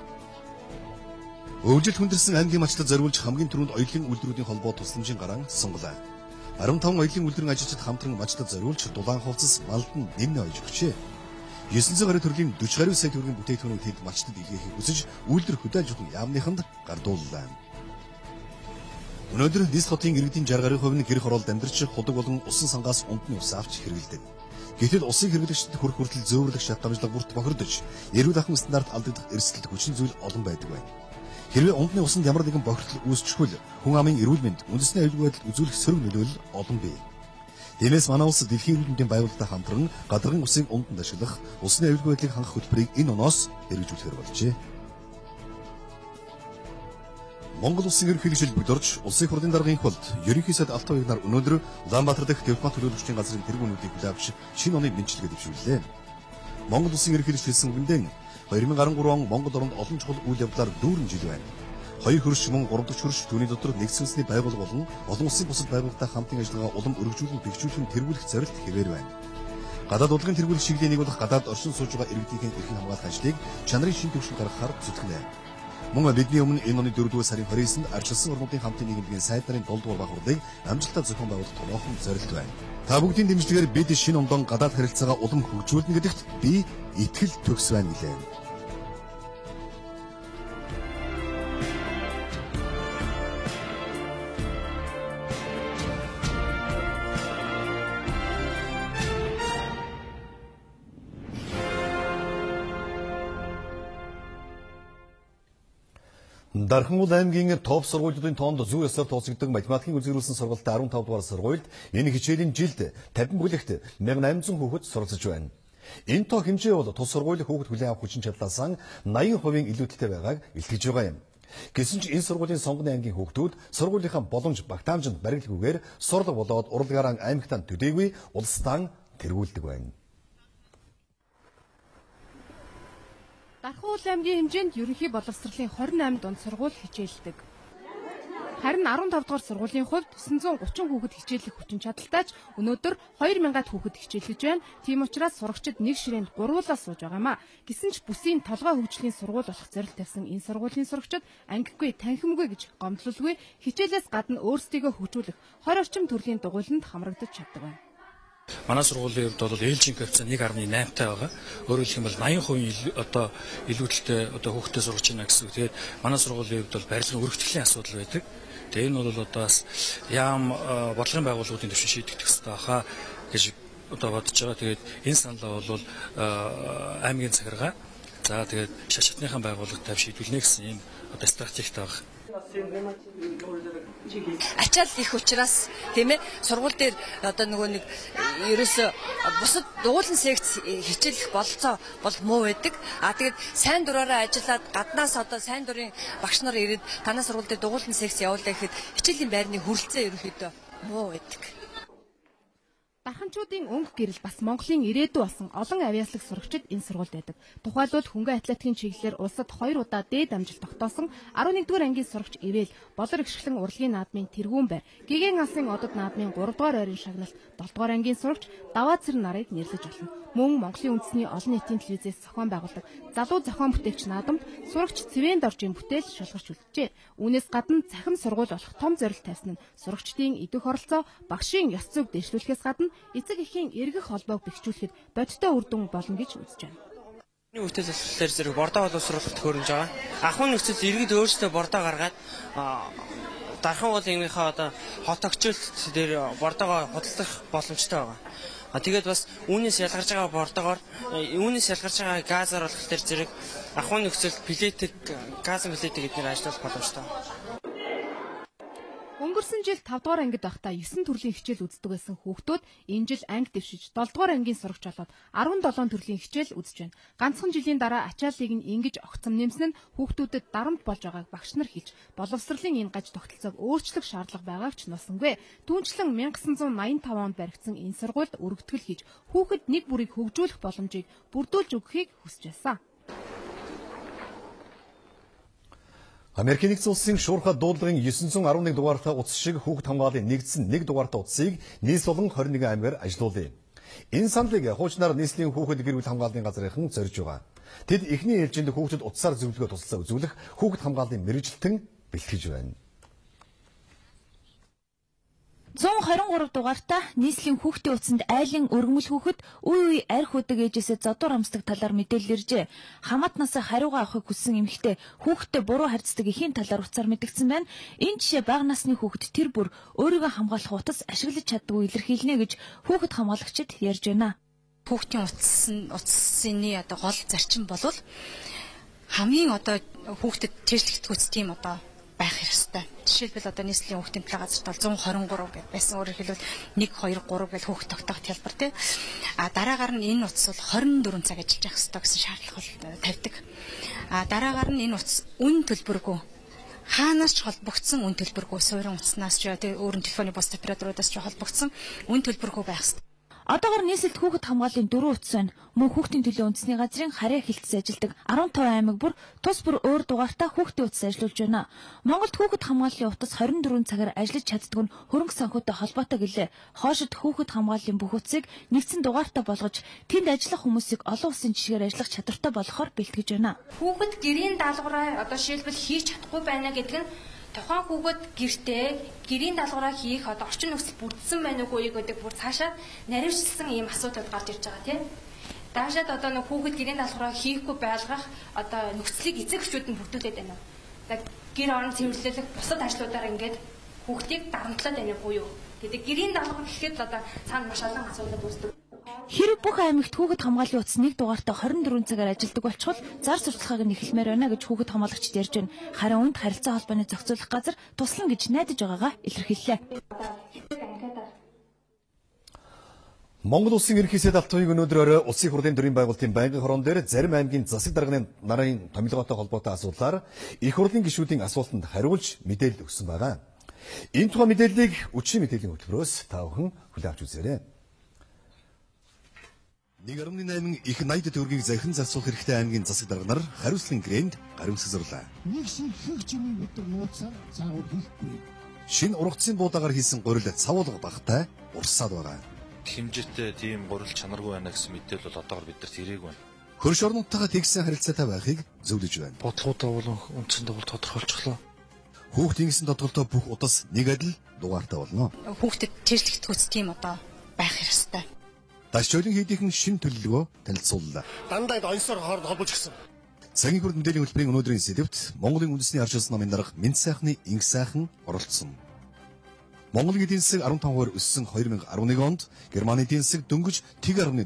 Өвжил хүндэрсэн аймгийн мачтад зориулж хамгийн түрүүнд оёлын үйлдвэрүүдийн холбоо тусламжийн гараан сонголоо. 15 оёлын үйлдвэрийн ажилчид хамтран мачтад зориулж дулаан хувцас малдан нэмнэ ойж өгчээ. 900 гаруй төрлийн 40 гаруй сая төгрөгийн бүтээгдэхүүнийг тэд мачтад илгээхийг хүсэж үйлдвэр хөдөлж явах яамныханд гардууллаа. Өнөөдөр Дис хотын иргэдийн 60 гаруй хувь нь гэр хороолд амьдарч худаг болон усан сангаас ундны ус авч хэрэглэдэг. Гэтэл усын хэрэглэгчдэд хүрэх хүртэл зөөвөрлөх шат дамжлага бүрт бохирдож, эрүүл ахуйн стандарт алдагдах эрсдэлд хүчин зүйл олон байдаг байна. Хэрвээ ундны усанд ямар нэгэн бохирдол үүсчихвэл хүн амын эрүүл мэнд, үндэсний аюулгүй байдалд үзүүлэх сөрөг нөлөөлөл олон бий. Тиймээс манай улс дэлхийн эрүүл мэндийн байгууллагатай хамтран гадаргын усын унданд ашиглах усны аюулгүй байдлыг хангах хөтөлбөрийг энэ оноос хэрэгжүүлэхээр болжээ. Монгол улсын ерөнхийлөгчд бүдөрж улсын хурлын даргын хувьд ерөнхий сайд Алтай уягнаар өнөөдөр Улаанбаатар дахь Девлопмент төлөөлөгчдийн газрын тэргүүнүүдийг хүлэавч шинэ оны мэдчилгээ дэвшүүллээ. Монгол улсын ерөнхийлөгч хэлсэн үгэндээ 2013 он Монгол оронд олон чухал үйл явдлаар дүүрэн жил байна. 2 хөрш мөн 3 дахь хөрш түүний дотор нэгдсэн үндэсний байгууллага болон олон улсын бусад байгууллагатай хамтын ажиллагаа улам өргөжүүлэн бэхжүүлэн тэргүүлэх зорилт хэвээр байна. Гадаад урлагийн тэргүүлэх чиглэлийг нэгүүлэх гадаад оршин сууж байгаа иргэдийн эрхийн хамгаалах ажлыг чанарын шин төвшин гаргахаар зүтгэнэ. Мөн бидний өмнө энэ оны 4-р сарын 29-нд ардчилсан орнуудын хамтын нийгэмдгийн сайд нарын 7-р баг хурлыг амжилттай зохион байгуулах томоохон зорилт байна. Та бүгдийн дэмжлэгээр бид шинэ ондон гадаад харилцаагаа улам хөгжүүлнэ гэдэгт би итгэл төгс байна гэлээ. Дархан аймгийн топ сургуулиудын тоонд зүй ёсоор тооцогддог математикийн үзэгдүүлсэн сургалтын 15 дугаар сургуульд энэ хичээлийн жилд 50 бүлэгт 1800 хүүхэд суралцж байна. Энэ тоо хэмжээ бол тус сургуулийн хүүхэд хүлээн авах хүчин чадлаас 80% илүүдэлтэй байгааг илтгэж байгаа юм. Гэсэн ч энэ сургуулийн сонгоны ангийн хүүхдүүд сургуулийнхаа боломж багтаамжинд барилгүйгээр сурлаг болоод урлагаараа аймагтаа төдийгүй улсдаа тэргүүлдэг байна. Дархан аймгийн хэмжээнд ерөнхий боловсролын 28 дунд сургууль хичээлдэг. Харин 15 дугаар сургуулийн хувьд 930 хүүхэд хичээллэх хүчин чадалтайч өнөөдөр 2000-аад хүүхэд хичээлж байна. Тийм учраас сурагчид нэг ширээнд гурвуулаа сууж байгаа юм а. Гэсэн ч бүсийн толгой хөгжлийн сургууль болох зорилт тавьсан энэ сургуулийн сурагчид ангигүй танхимгүй гэж гомдлолгүй хичээлээс гадна өөрсдийгөө хөгжүүлэх 20 орчим төрлийн дугуйланд хамрагдаж чаддаг байна. Манай сургуулийн хувьд бол ээлжийн коэффициент 1.8 таа байгаа. Өөрөөр хэлэх юм бол 80% одоо илүүдэлтэй одоо хүүхдэд сургаж байна гэсэн үг. Тэгээд манай сургуулийн хувьд бол барилгын өргөтгөлийн асуудал байдаг. Тэгээд энэ бол одоо бас яам бодлогын байгууллагуудын төвшин шийдэгдэх хэрэгтэй хаа гэж одоо бодож байгаа. Тэгээд энэ саналаа бол аймгийн захиргаа за тэгээд шашаатныхаа байгууллагад шийдвэрлэнэ гэсэн юм одоо стратегтэй байна. Ачаал их учраас тийм ээ сургууль дээр одоо нөгөө нэг ерөөсө бусад дугуулсан секц хичээлэх болцоо бол муу байдаг. Тэгээд сайн дураараа ажиллаад гаднаас одоо сайн дурын багш нар ирээд танаа сургууль дээр дугуулсан секц явуулаа гэхэд хичээлийн байрны хүрэлцээ ерөөхдөө муу байдаг. Дарханчуудын өнгө гэрэл бас Монголын ирээдүй болсон олон авиаслаг сурагчид энэ сургуульд байдаг. Тухайлбал хөнгөн атлетикийн чиглэлээр улсад 2 удаа дээд амжилт тогтоосон 11-р ангийн сурагч Ивэл, Болор Игшгэлэн урлагийн наадмын тэргүүн байр, Гэгээн алсын одод наадмын 3-р ойрын шагналт, 7-р ангийн сурагч Даваацэр нарыг нэрлэж болно. Мөн Монголын үндэсний олон нийтийн телевизээс зохион байгуулдаг залуу зохион бүтээгч наадамд сурагч Цэвэн Доржийн бүтээл шалгарч үлджээ. Үүнээс гадна цахим сургууль болох том зорилт тавьсан нь сурагчдын идэх оролцоо, багшийн ёс зүйг дэвшлүүлэхээс гадна эцэг эхийн эргэх холбоог бэхжүүлэхэд бодиттой үр дүн болно гэж үзэж байна. Бүтээл засварлаар зэрэг бордоо боловсруулалт хөрөмж байгаа. Ахуйн нөхцөл иргэд өөрсдөө бордоо гаргаад дархан уулынхаа одоо хот огчлолт дээр бордоогоо худалдах боломжтой байгаа. Тэгээд бас үүнээс ялгарч байгаа бордоогоор үүнээс ялгарч байгаа газар болох төр зэрэг ахуйн нөхцөл плетик газын плетик гэдгээр ажиллах боломжтой. Өнгөрсөн жил 5 дугаар ангид байхдаа 9 төрлийн хичээл үздэг байсан хүүхдүүд энэ жил анги дэвшиж 7 дугаар ангийн сурагч болоод 17 төрлийн хичээл үзэж байна. Ганцхан жилийн дараа ачааллыг нь ингэж огцом нэмсэн нь хүүхдүүдэд дарамт болж байгааг багш нар хэлж боловсролын энэ гаж тогтолцоог өөрчлөх шаардлага байгааг ч нуусангүй. Түүнчлэн 1985 онд баригдсан энэ сургуульд өргөтгөл хийж хүүхэд нэг бүрийг хөгжүүлэх боломжийг бүрдүүлж өгөхийг хүсэж байсан. Америкийн нэгдсэн улсын шуурхай дуудлагын 911 дугаартай утас шиг хүүхэд хамгааллын нэгдсэн 1 дугаартай утсыг нийс болон 21 аймгаар ажилуулъя. Энэ саналыг хуучнаар нийслэлийн хүүхэд гэр бүл хамгааллын газрынхан зорж байгаа. Тэд эхний ээлжинд хүүхдэд утсаар зөвлөгөө тусалцаа үзүүлэх хүүхэд хамгааллын мэргэжилтэн бэлтгэж байна. 123 дугаартай нийслэлийн хүүхдийн утсанд айлын өргөмөл хүүхэд үе үе арх үдэг ээжээсээ зодуур амсдаг талаар мэдээлэл иржээ. Хамаатнаас хариугаа авахыг хүссэн эмэгтэй хүүхдтэй буруу харьцдаг эхийн талаар утсаар мэдгдсэн байна. Энэ жишээ бага насны хүүхэд тэр бүр өөрийгөө хамгаалах утас ашиглаж чаддгүй илэрхийлнэ гэж хүүхэд хамгаалагчид ярьж байна. Хүүхдийн утасны одоо гол зарчим бол хамгийн одоо хүүхдэд чэжлэгдэхүйц тийм одоо байх ёстой. Жишээлбэл одоо нийслэлийн хүүхдийн төлөө газарт бол 123 гэж байсан. Өөрөөр хэлбэл 1 2 3 гэж хүүхд тогтоох хэлбэр тий. Дараагаар нь энэ утас бол 24 цаг ажиллаж явах ёстой гэсэн шаардлага тавьдаг. Дараагаар нь энэ утас үн төлбөргүй хаанаас ч холбогдсон үн төлбөргүй суурин утаснаас ч тий өөрийн телефоны бус операторуудаас ч холбогдсон үн төлбөргүй байх ёстой. Одоогор нийслэлд хүүхэд хамгааллын 4 утас байна. Мөн хүүхдийн төлөө үндэсний газрын харьяа хилцээс ажилдаг 15 аймаг бүр тус бүр өөр дугаартай хүүхдийн утас ажиллуулж байна. Монголд хүүхэд хамгааллын утас 24 цагаар ажиллаж чаддаг нь хөрөнгө санхүүтэй холбоотой гэлээ. Хоошид хүүхэд хамгааллын бүх утсыг нэгдсэн дугаартай болгож тэнд ажиллах хүмүүсийг олон улсын жишгээр ажиллах чадвартай болгохоор бэлтгэж байна. Хүүхэд гэрийн даалгавраа одоо шилбэл хийж чадахгүй байна гэдэг нь тухайн хүүхэд гэртээ гэрийн даалгавраа хийх одоо орчин нөхцөл бүрдсэн байна уугүй гэдэг бүр цаашаа наривчлсан ийм асуудал гарч ирж байгаа тийм. Даашаад одоо нэг хүүхэд гэрийн даалгавраа хийхгүй байлгах одоо нөхцөлийг эцэг эхчүүд нь бүрдүүлээд байна уу. Гэр орон цэвэрлэх бусад ажлуудаар ингээд хүүхдийг дарамтлаад байна буюу гэдэг гэрийн даалгавар гэхэд одоо цаана маш олон асуудал үүсдэг. Хэрэг бүх аймагт хүүхэд хамгааллын утас 1 дугаартай 24 цагаар ажилладаг болчихвол зар сурталчилгааг нь эхлэмээр байна гэж хүүхэд хамгаалагчид ярьж байна. Харин үүнд харилцаа холбооны зохицуулах газар туслана гэж найдаж байгаагаа илэрхийллээ. Монгол улсын ерөнхий сайд Алтуйг өнөөдөр орой улсын хурлын төрийн байгуулалтын байнгын хорон дээр зарим аймгийн засаг дарганы нарын томилгоотой холбоотой асуулаар их хурлын гишүүдийн асуултанд хариулж мэдээлэл өгсөн байгаа. Энэ тухай мэдээллийг үдшийн мэдээллийн хөтөлбөрөөс та бүхэн хүлээн авч үзээрэй. 1.8 их 80 төгрөгийг захин зарцуулах хэрэгтэй аймгийн засаг дарга нар хариуцлагын гэрээнд гарин сэзэрлээ. Нэг шиг хэг чимээ өдөр нууцаар заавал хийхгүй. Шинэ ургацын буудагаар хийсэн гурил цавуулга багтай урсаад байгаа. Хэмжээтэй тийм гурил чанаргүй байна гэсэн мэдээлэл бол одоогор бидэрт ирээгүй байна. Хөрш орнуудтайгаа тэгсэн харилцаатай байхыг зөвлөж байна. Бодлогуудаа болон үндсэндээ бол тодорхойлчихлоо. Хүүхдийн гэсэн тодголтой бүх удас нэг адил дугаартай болно. Хүүхдэд чиглэгдэхүйц тийм одоо байх ёстой. Дашчойлын хийдийнхэн шин төлөвлөгөө танилцууллаа. Дандаа онцоор хооронд холбож гисэн. Цагийн хүрд мэдээллийн хөтөлбөрийн өнөөдрийн сэдэвт Монголын үндэсний арчилсан номын дарга Мэд сайхны инх сайхан оролцсон. Монголын эдийн засаг 15% өссөн 2011 онд Германы эдийн засаг дөнгөж 1.7%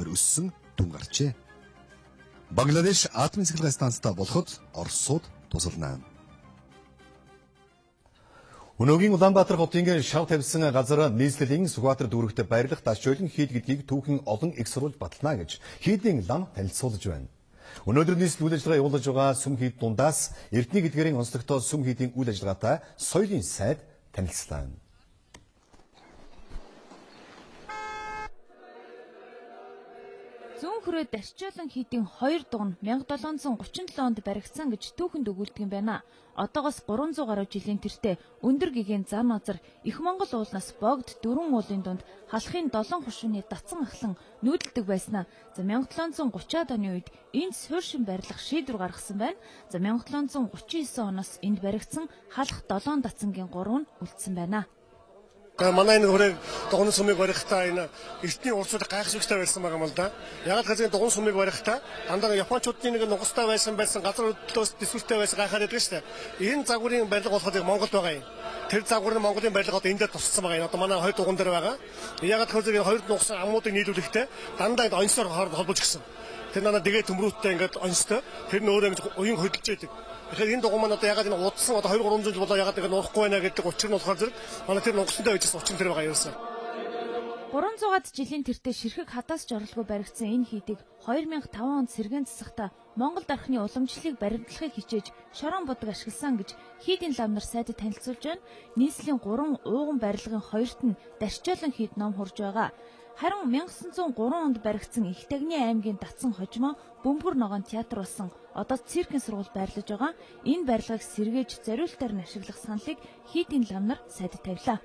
өссөн дүн гарчээ. Бангладеш атомын цэглэгээ станцтай болоход Оросууд тусалнаа. Өнөөгийн Улаанбаатар хотын шав тавьсан газар нийслэлийн Сүхбаатар дүүрэгт байрлах Дашчойлын хийд гэдгийг түүхэн олон их сурвалж батлана гэж хийдийн лам танилцуулж байна. Өнөөдөр нийслэл үйл ажиллагаа явуулж байгаа сүм хийд дундаас Эрдэнэ гэдгээрийн онцлогтой сүм хийдийн үйл ажиллагаатай соёлын сайд танилцлаа. Зүүн хүрээ Дашчойлын хийдийн 2 дуг нь 1737 онд баригдсан гэж түүхэнд өгүүлдэг юм байна. Одоогоос 300 гаруй жилийн тэртээ өндөр гэгээн зам назар Их Монгол уулнаас богд 4 уулын дунд халахын 7 хушууны датсан ахлан нүүдэлдэг байснаа. За 1730-аад оны үед энд суурьшин барилах шийдвэр гаргасан байна. За 1739 оноос энд баригдсан халах 7 датсангийн 3 нь үлдсэн байна. Манай энэ хүрээ дугуйн сумыг барихтаа энэ эртний урсууд гайхшигтай байсан байгаа юм л да. Яг л газрын дугуйн сумыг барихтаа дандаа Япончуудын нэг нугастай байсан газар хөдлөөс дэсвэртэй байсан гайхаад байдаг шүү дээ. Энэ загварын барилга болоход Монголд байгаа юм. Тэр загвар нь Монголын барилгад энэ дээр тусцсан байгаа юм. Одоо манай хоёр дугуйн дээр байгаа. Яг л хөөзөг хоёр нугсан аммуудыг нийлүүлэхдээ дандаа онцоор хооронд холбож гисэн. Тэр нана дэгээ төмрүүттэй ингээд онцтой. Тэр нь өөрөө ингэж уян хөдөлж яадаг. Тэгэхээр энэ дугуй маань одоо ягаад энэ удсан одоо 2-300 жил болоо ягаад ингэ нурахгүй байна гэдэг учир нь болохоор зэрэг манай тэр нугсантай байжсэн учир тэр байгаа юмсан. 300-аад жилийн тэртээ ширхэг хадаас жорлого баригдсан энэ хийдийг 2005 онд сэргээн засахдаа Монгол дархны уламжлалыг баримтлахыг хичээж шорон бодог ашигласан гэж хийдийн лам нар сайдад танилцуулж байна. Нийслэлийн 3 ууган барилгын 2-т нь Дашчойлын хийд ном хурж байгаа. Харин 1903 онд баригдсан Их Тагны аймгийн Датсан хожимо Бөмбөр ногоон театр болсон одоо циркийн сургууль байрлаж байгаа. Энэ барилгыг сэргээж зориултаар нь ашиглах саналыг хийдийн лам нар сайдад тавилаа.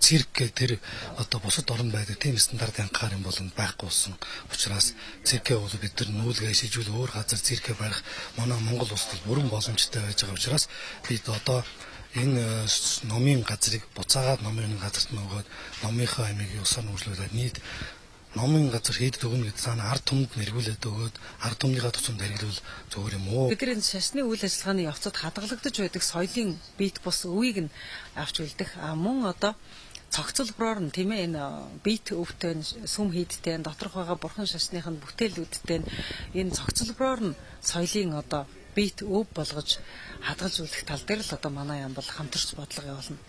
Цирк тэр одоо бусад орн байдаг тийм стандартын анхаар юм болон байхгүй болсон учраас циркээ бол бид нар нүүлгээ шижүүл өөр газар циркээ барих манай Монгол улсад бүрэн боломжтой байж байгаа учраас бид одоо энэ номын газрыг буцаагаад номын газарт нөгөөд номынхаа аймыг усаар нүүрлүүлээд нийт номын газар хийдэг өгнө гэдэг цаана ард түмэнд нэргүүлээд өгөөд ард түмнийхаа туцанд хэрэглүүл зүгээр юм уу? Бидний шашны үйл ажиллагааны явцад хадгалагдаж байдаг соёлын биет бус өвийг нь авч үлдэх мөн одоо цогцлбороор нь тийм ээ энэ биет өвтэй сүм хийдтэй доторх байгаа бурхан шашных нь бүтээлүүдтэй энэ цогцлбороор нь соёлын одоо биет өв болгож хадгалж үлдэх тал дээр л одоо манай яам бол хамтарч бодлого явуулна.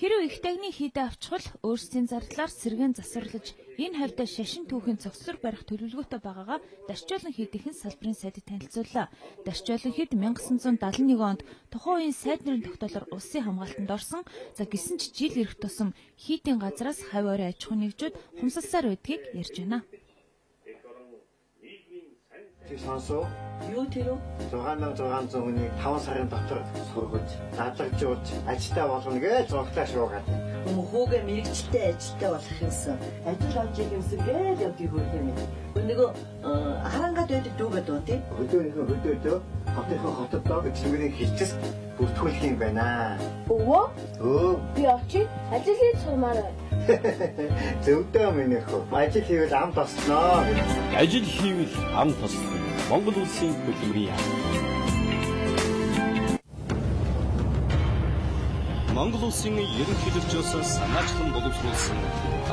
Хэрэв Их Тагны хийдэ авчвал өөрсдийн зардлаар сэргээн засварлаж энэ хавьда шашин түүхийн цогцлор барих төлөвлөгөөтэй байгаагаа Дашчойлын хийдийн салбарын сайдад танилцууллаа. Дашчойлын хийд 1971 онд тухайн үеийн сайд нарын тогтоолоор улсын хамгаалтанд орсон. За гисэн ч жил ирэх тусам хийдийн газраас хавь орой аж ахуй нэгжүүд хумсалсаар байдгийг ярьж байна. Сонсоо юу тэр 6600-ны 5 сарын дотор сургаж, дадлагдж ажилтаа болгоно гэж зогтлаа шуугаад. Хүүгээ мэрэгчлээ ажилтаа болох юмсан. Ажил авч юмсгээд явдгийг хөрх юм. Нөгөө харангаад байдаг дүү гэдэг үү тий? Хөдөөнийхөө хотод бичвэрийг хийчихс бүртгүүлэх юм байна. Өө? Би очив ажил хийж сумаар. Зөвдөө минийх үү? Ажил хийвэл ам тосноо. Ажил хийвэл ам тосно. Монгол улсын хөдөлмөрийн яам. Монгол улсын ерөнхийлөгчөөс санаачлан боловсруулсан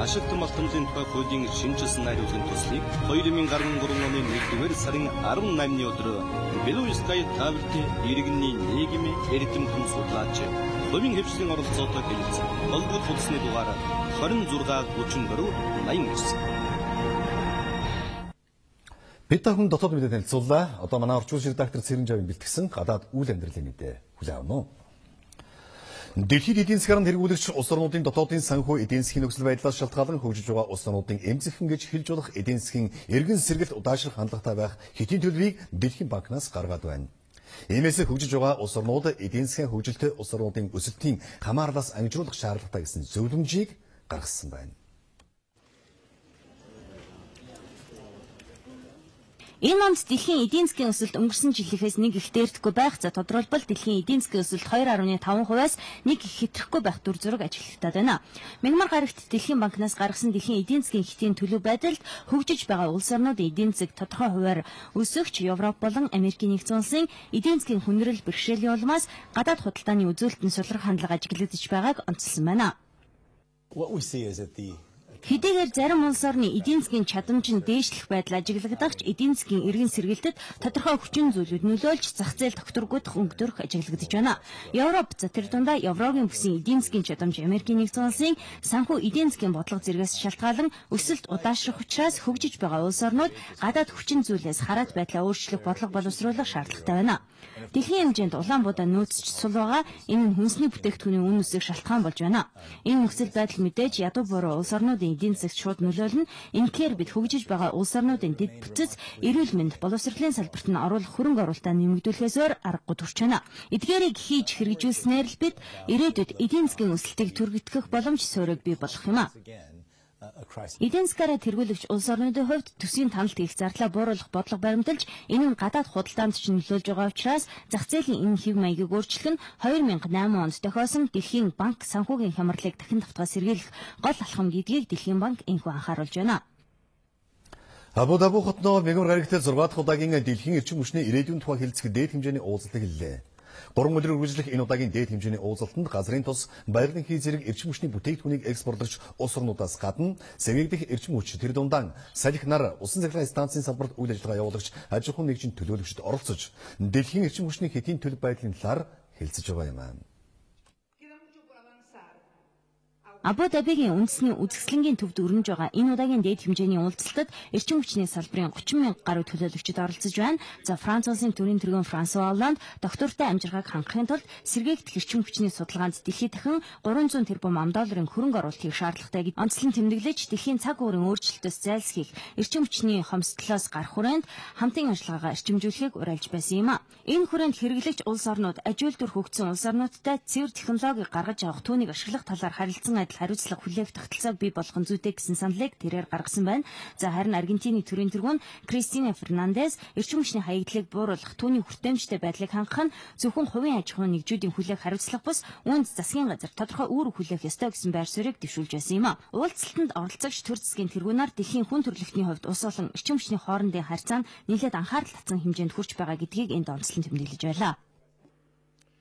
ашигт малтамжийн тухай хуулийн шинжилсэн найруулгын төслийг 2013 оны 1-р сарын 18-ны өдөр Белуйская тавилт иргэний нийгмийн эрдэм хүн судлаач хувийн хвшлийн оролцоотой хэлэлцэн холбогд хуудасны дугаар 2634-89. Бид та хүн дотоод мэдээ танилцууллаа. Одоо манай орчуулгын редактор Цэрэн Жавын бэлтгэсэн гадаад үйл амьдралын мэдээ хүлээн авах нь. Дэлхийд эдийн засгаар хэрэггүүлэгч улс орнуудын дотоодын санхүү эдийн засгийн нөхцөл байдлаас шалтгаалan хөгжиж байгаа улс орнуудын эмзэгхэн гэж хэлж болох эдийн засгийн эргэн сэргэлт удаашрах хандлагатай байх хэдийн төлөвийг Дэлхийн банкнаас гаргаад байна. Иймээс хөгжиж байгаа улс орнууд эдийн засгийн хөгжилтэй улс орнуудын өсөлтийн хамаарлаас ангижруулах шаардлагатай гэсэн зөвлөмжийг гаргасан байна. Энэ онд дэлхийн эдийн засгийн өсөлт өнгөрсөн жилийнхээс нэг их дээрдэхгүй байх. За тодорхойлбол дэлхийн эдийн засгийн өсөлт 2.5%-аас нэг их хэтрэхгүй байх дүр зураг ажиглагдаад байна. Мягмар гарагт Дэлхийн банкнаас гаргасан дэлхийн эдийн засгийн хэтийн төлөв байдалд хөгжиж байгаа улс орнуудын эдийн засаг тодорхой хувиар өсөгч Европ болон Америкийн нэгдсэн улсын эдийн засгийн хүндрэл бэрхшээлийн улмаас гадаад худалдааны үзүүлэлтэн сулрах хандлага ажиглагдж байгааг онцлсан байна. Хэдийгээр зарим улс орны эдийн засгийн чадамж нь дээшлэх байдал ажиглагдагч эдийн засгийн эргэн сэргэлтэд тодорхой хүчин зүйлүүд нөлөөлж зах зээл тогтворгүйдох өнгөдөрөх ажиглагдж байна. Европ за тэр дундаа Еврогийн бүсийн эдийн засгийн чадамж Америкийн нэгдсэн улсын санхүү эдийн засгийн бодлого зэрэгээс шалтгаалan өсөлт удаашрах учраас хөгжиж байгаа улс орнууд гадаад хүчин зүйлээс хараат байдлаа өөрчлөх бодлого боловсруулах шаардлагатай байна. Дэлхийн хэмжээнд улаан будаа нөөцч сул байгаа. Энэ нь хүнсний бүтээгдэхүүний үн өсөх шалтгаан болж байна. Энэ нөхцөл байдал мэдээж ядуу буруу улс орнуудын эдийн засагт шууд нөлөөлнө. Инхээр бид хөгжиж байгаа улс орнуудын дэд бүтц, эрүүл мэнд, боловсролын салбарт нь оруулах хөрөнгө оруулалтаа нэмэгдүүлэхээс аргагүй төрж байна. Эдгээрийг хийж хэрэгжүүлснээр л бид ирээдүйд эдийн засгийн өсөлтийг түргэтгэх боломж суурийг бий болгох юм а. Эдийн засгаараа тэргүүлэгч улс орнуудын хувьд төсвийн таналт хийх зарлаа бууруулах бодлого баримталж энэ нь гадаад худалдаанд ч нөлөөлж байгаа учраас зах зээлийн энэ хэв маягийг өөрчлөх нь 2008 онд тохиосон Дэлхийн банк санхүүгийн хямралыг дахин давтгаа сэргийлэх гол алхам гэдгийг Дэлхийн банк энэхүү анхааруулж байна. Абу Даби хотноо мягмар гарагт 6 дахь удаагийн дэлхийн эрчим хүчний ирээдүйн тухай хэлэлцэх дээд хэмжээний уулзалтыг хэллээ. 3 өдөр үргэлжлэх энэ удаагийн дээд хэмжээний уулзалтанд газрын тус баярын хий зэрэг эрчим хүчний бүтээгдэхүүнийг экспортлогч улс орнуудаас гадна Сэмэг дэх эрчим хүч тэр дундаа салхи нар усан цахилгаан станцын салбарт үйл ажиллагаа явуулагч аж ахуйн нэгжийн төлөөлөгчд оролцож дэлхийн эрчим хүчний хэдийн төлөв байдлын талаар хэлцэж байгаа юм аа. Абу Дабигийн үндэсний үзэсгэлэнгийн төвд өрнөж байгаа энэ удаагийн дээд хэмжээний уулзалтад эрчим хүчний салбарын 30,000 гаруй төлөөлөгчид оролцож байна. За Франц улсын төрийн тэргүүн Франсуа Олланд доктортой амжиргааг хангахын тулд сэргээгдэх эрчим хүчний судалгаанд дэлхийд дахин 300 тэрбум $ын хөрөнгө оруулалтыг шаардлагатай гэж онцлон тэмдэглэж дэлхийн цаг уурын өөрчлөлтөөс зайлсхийх эрчим хүчний хомсдлоос гарах хүрээнд хамтын ажиллагаагаа эрчимжүүлэхийг уриалж байсан юм а. Энэ хүрээнд хэрэглэгч улс орнууд аж үйлдвэр хөгжсөн улс орнуудтай цэвэр технологиг гаргаж авах түүнийг ашиглах талаар харилцан хариуцлага хүлээх тогтолцоог бий болгох зүйтэй гэсэн саналыг тэрээр гаргасан байна. За харин Аргентины төрийн тэргүүн Кристина Фернандес эрчим хүчний хаягдлыг бууруулах түүний хүртээмжтэй байдлыг хангах нь зөвхөн хувийн аж ахуйн нэгжүүдийн хүлээх хариуцлага бус үүнд засгийн газар тодорхой үүрэг хүлээх ёстой гэсэн байр суурийг дэвшүүлж байсан юм а. Уулзалтанд оролцогч төр засгийн тэргүүнаар дэлхийн хүн төрөлхтний хувьд ус болон эрчим хүчний хоорондын харьцаа нь нэлээд анхаарал татсан хэмжээнд хүрч байгаа гэдгийг энд онцлон тэмдэглэж байлаа.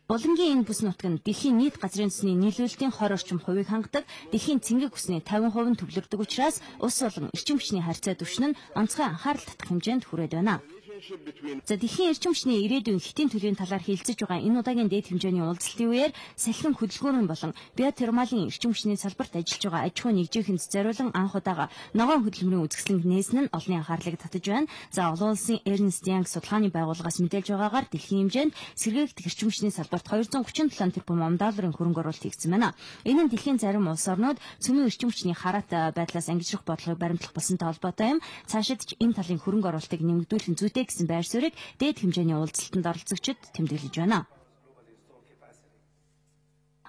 Булангийн энэ бүс нутаг нь дэлхийн нийт газрын цэсний нийлүүлэлтийн 20 орчим хувийг хангадаг, дэлхийн цэнгэг хүсний 50% нь төвлөрдөг учраас ус болон эрчим хүчний харьцаа түвшин нь онцгой анхаарал татах хэмжээнд хүрээд байна. За дэлхийн эрчим хүчний ирээдүйн хэтийн төлөвийн талаар хэлцэж байгаа энэ удаагийн дээд хэмжээний уулзалтын үеэр салхин хөдөлгөөрөн болон биотермалийн эрчим хүчний салбарт ажиллаж байгаа аж ахуйн нэгжийнхэнд зориулан анх удаага ногоон хөдөлмөрийн үзэсгэлэнг нээсэн нь олонний анхаарлыг татаж байна. За олон улсын Ernst Young судалгааны байгууллагаас мэдээлж байгаагаар дэлхийн хэмжээнд сэргээгдэх эрчим хүчний салбарт $237 тэрбум $ын хөрөнгө оруулалт хийгдсэн байна. Энэ нь дэлхийн зарим улс орнууд цөмийн эрчим хүчний хараат байдлаас ангижрах бодлогыг баримтлах болсонтой холбоотой юм. Цаашид ч энэ талын хөрөнгө оруулалтыг нэмэгдүүлэх нь зүйтэй гэсэн байр суурийг дээд хэмжээний уулзалтанд оролцогчид тэмдэглэж байна.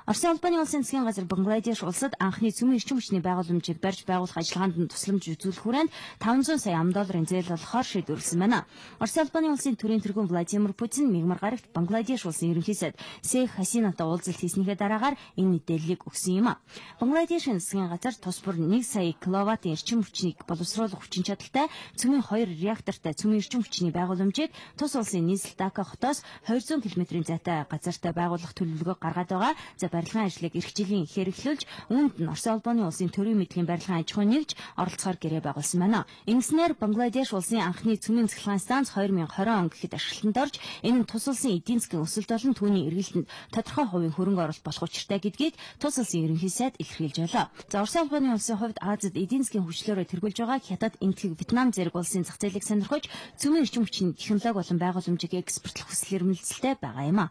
Оросын албаны улсын засгийн газар Бангладеш улсад анхны цөмийн эрчим хүчний байгууламжийг барьж байгуулах ажиллагаанд нь тусламж үзүүлэх хүрээнд $500 сая зээл болохоор шийдвэрлэсэн байна. Оросын албаны улсын төрийн тэргүүн Владимир Путин мягмар гарагт Бангладеш улсын ерөнхий сайд Шейх Хасинатай уулзалт хийснийхээ дараагаар энэ мэдээллийг өгсөн юм а. Бангладешийн засгийн газар тус бүр 1 сая киловаттын эрчим хүчнийг боловсруулах хүчин чадалтай цөмийн 2 реактортай цөмийн эрчим хүчний байгууламжийг тус улсын нийслэл Дака хотоос 200 км-ийн зайтай газартай байгуулах төлөвлөгөө гаргаад байгаа. За барилгын ажлыг эх жилийн эхээр эхлүүлж, үүнд нь Оросын холбооны улсын төрийн мэдлийн барилгын аж ахуйн нэгж оролцохоор гэрээ байгуулсан байна. Ингэснээр Бангладеш улсын анхны цөмийн цэглэгаан станц 2020 он гэхэд ашиглалтанд орж, энэ нь тус улсын эдийн засгийн өсөлт болон түүний эргэлтэнд тодорхой хувийн хөрөнгө оруулалт болох учиртай гэдгийг тус улсын ерөнхий сайд илэрхийлж байлаа. За Оросын холбооны улсын хувьд Азид эдийн засгийн хөгжлөөрөө тэргүүлж байгаа Хятад, Энэтхэг, Вьетнам зэрэг улсын зах зээлийг сонирхож, цөмийн эрчим хүчний технологи болон байгууламжийг экспортлох хүсэл эрмэлзэлтэй байгаа юм а.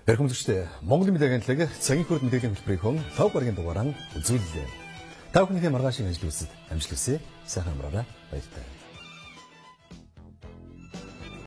Эрхэмлэгчтэй Монголын мэдээ агентлагийн цагийн хүрд мэдээллийн хөтөлбөрийн лав гарагийн дугаараа үзүүллээ. Та бүхний маргаашийн ажил үйлсэд амжилт хүсье. Сайхан амраарай. Баярлалаа.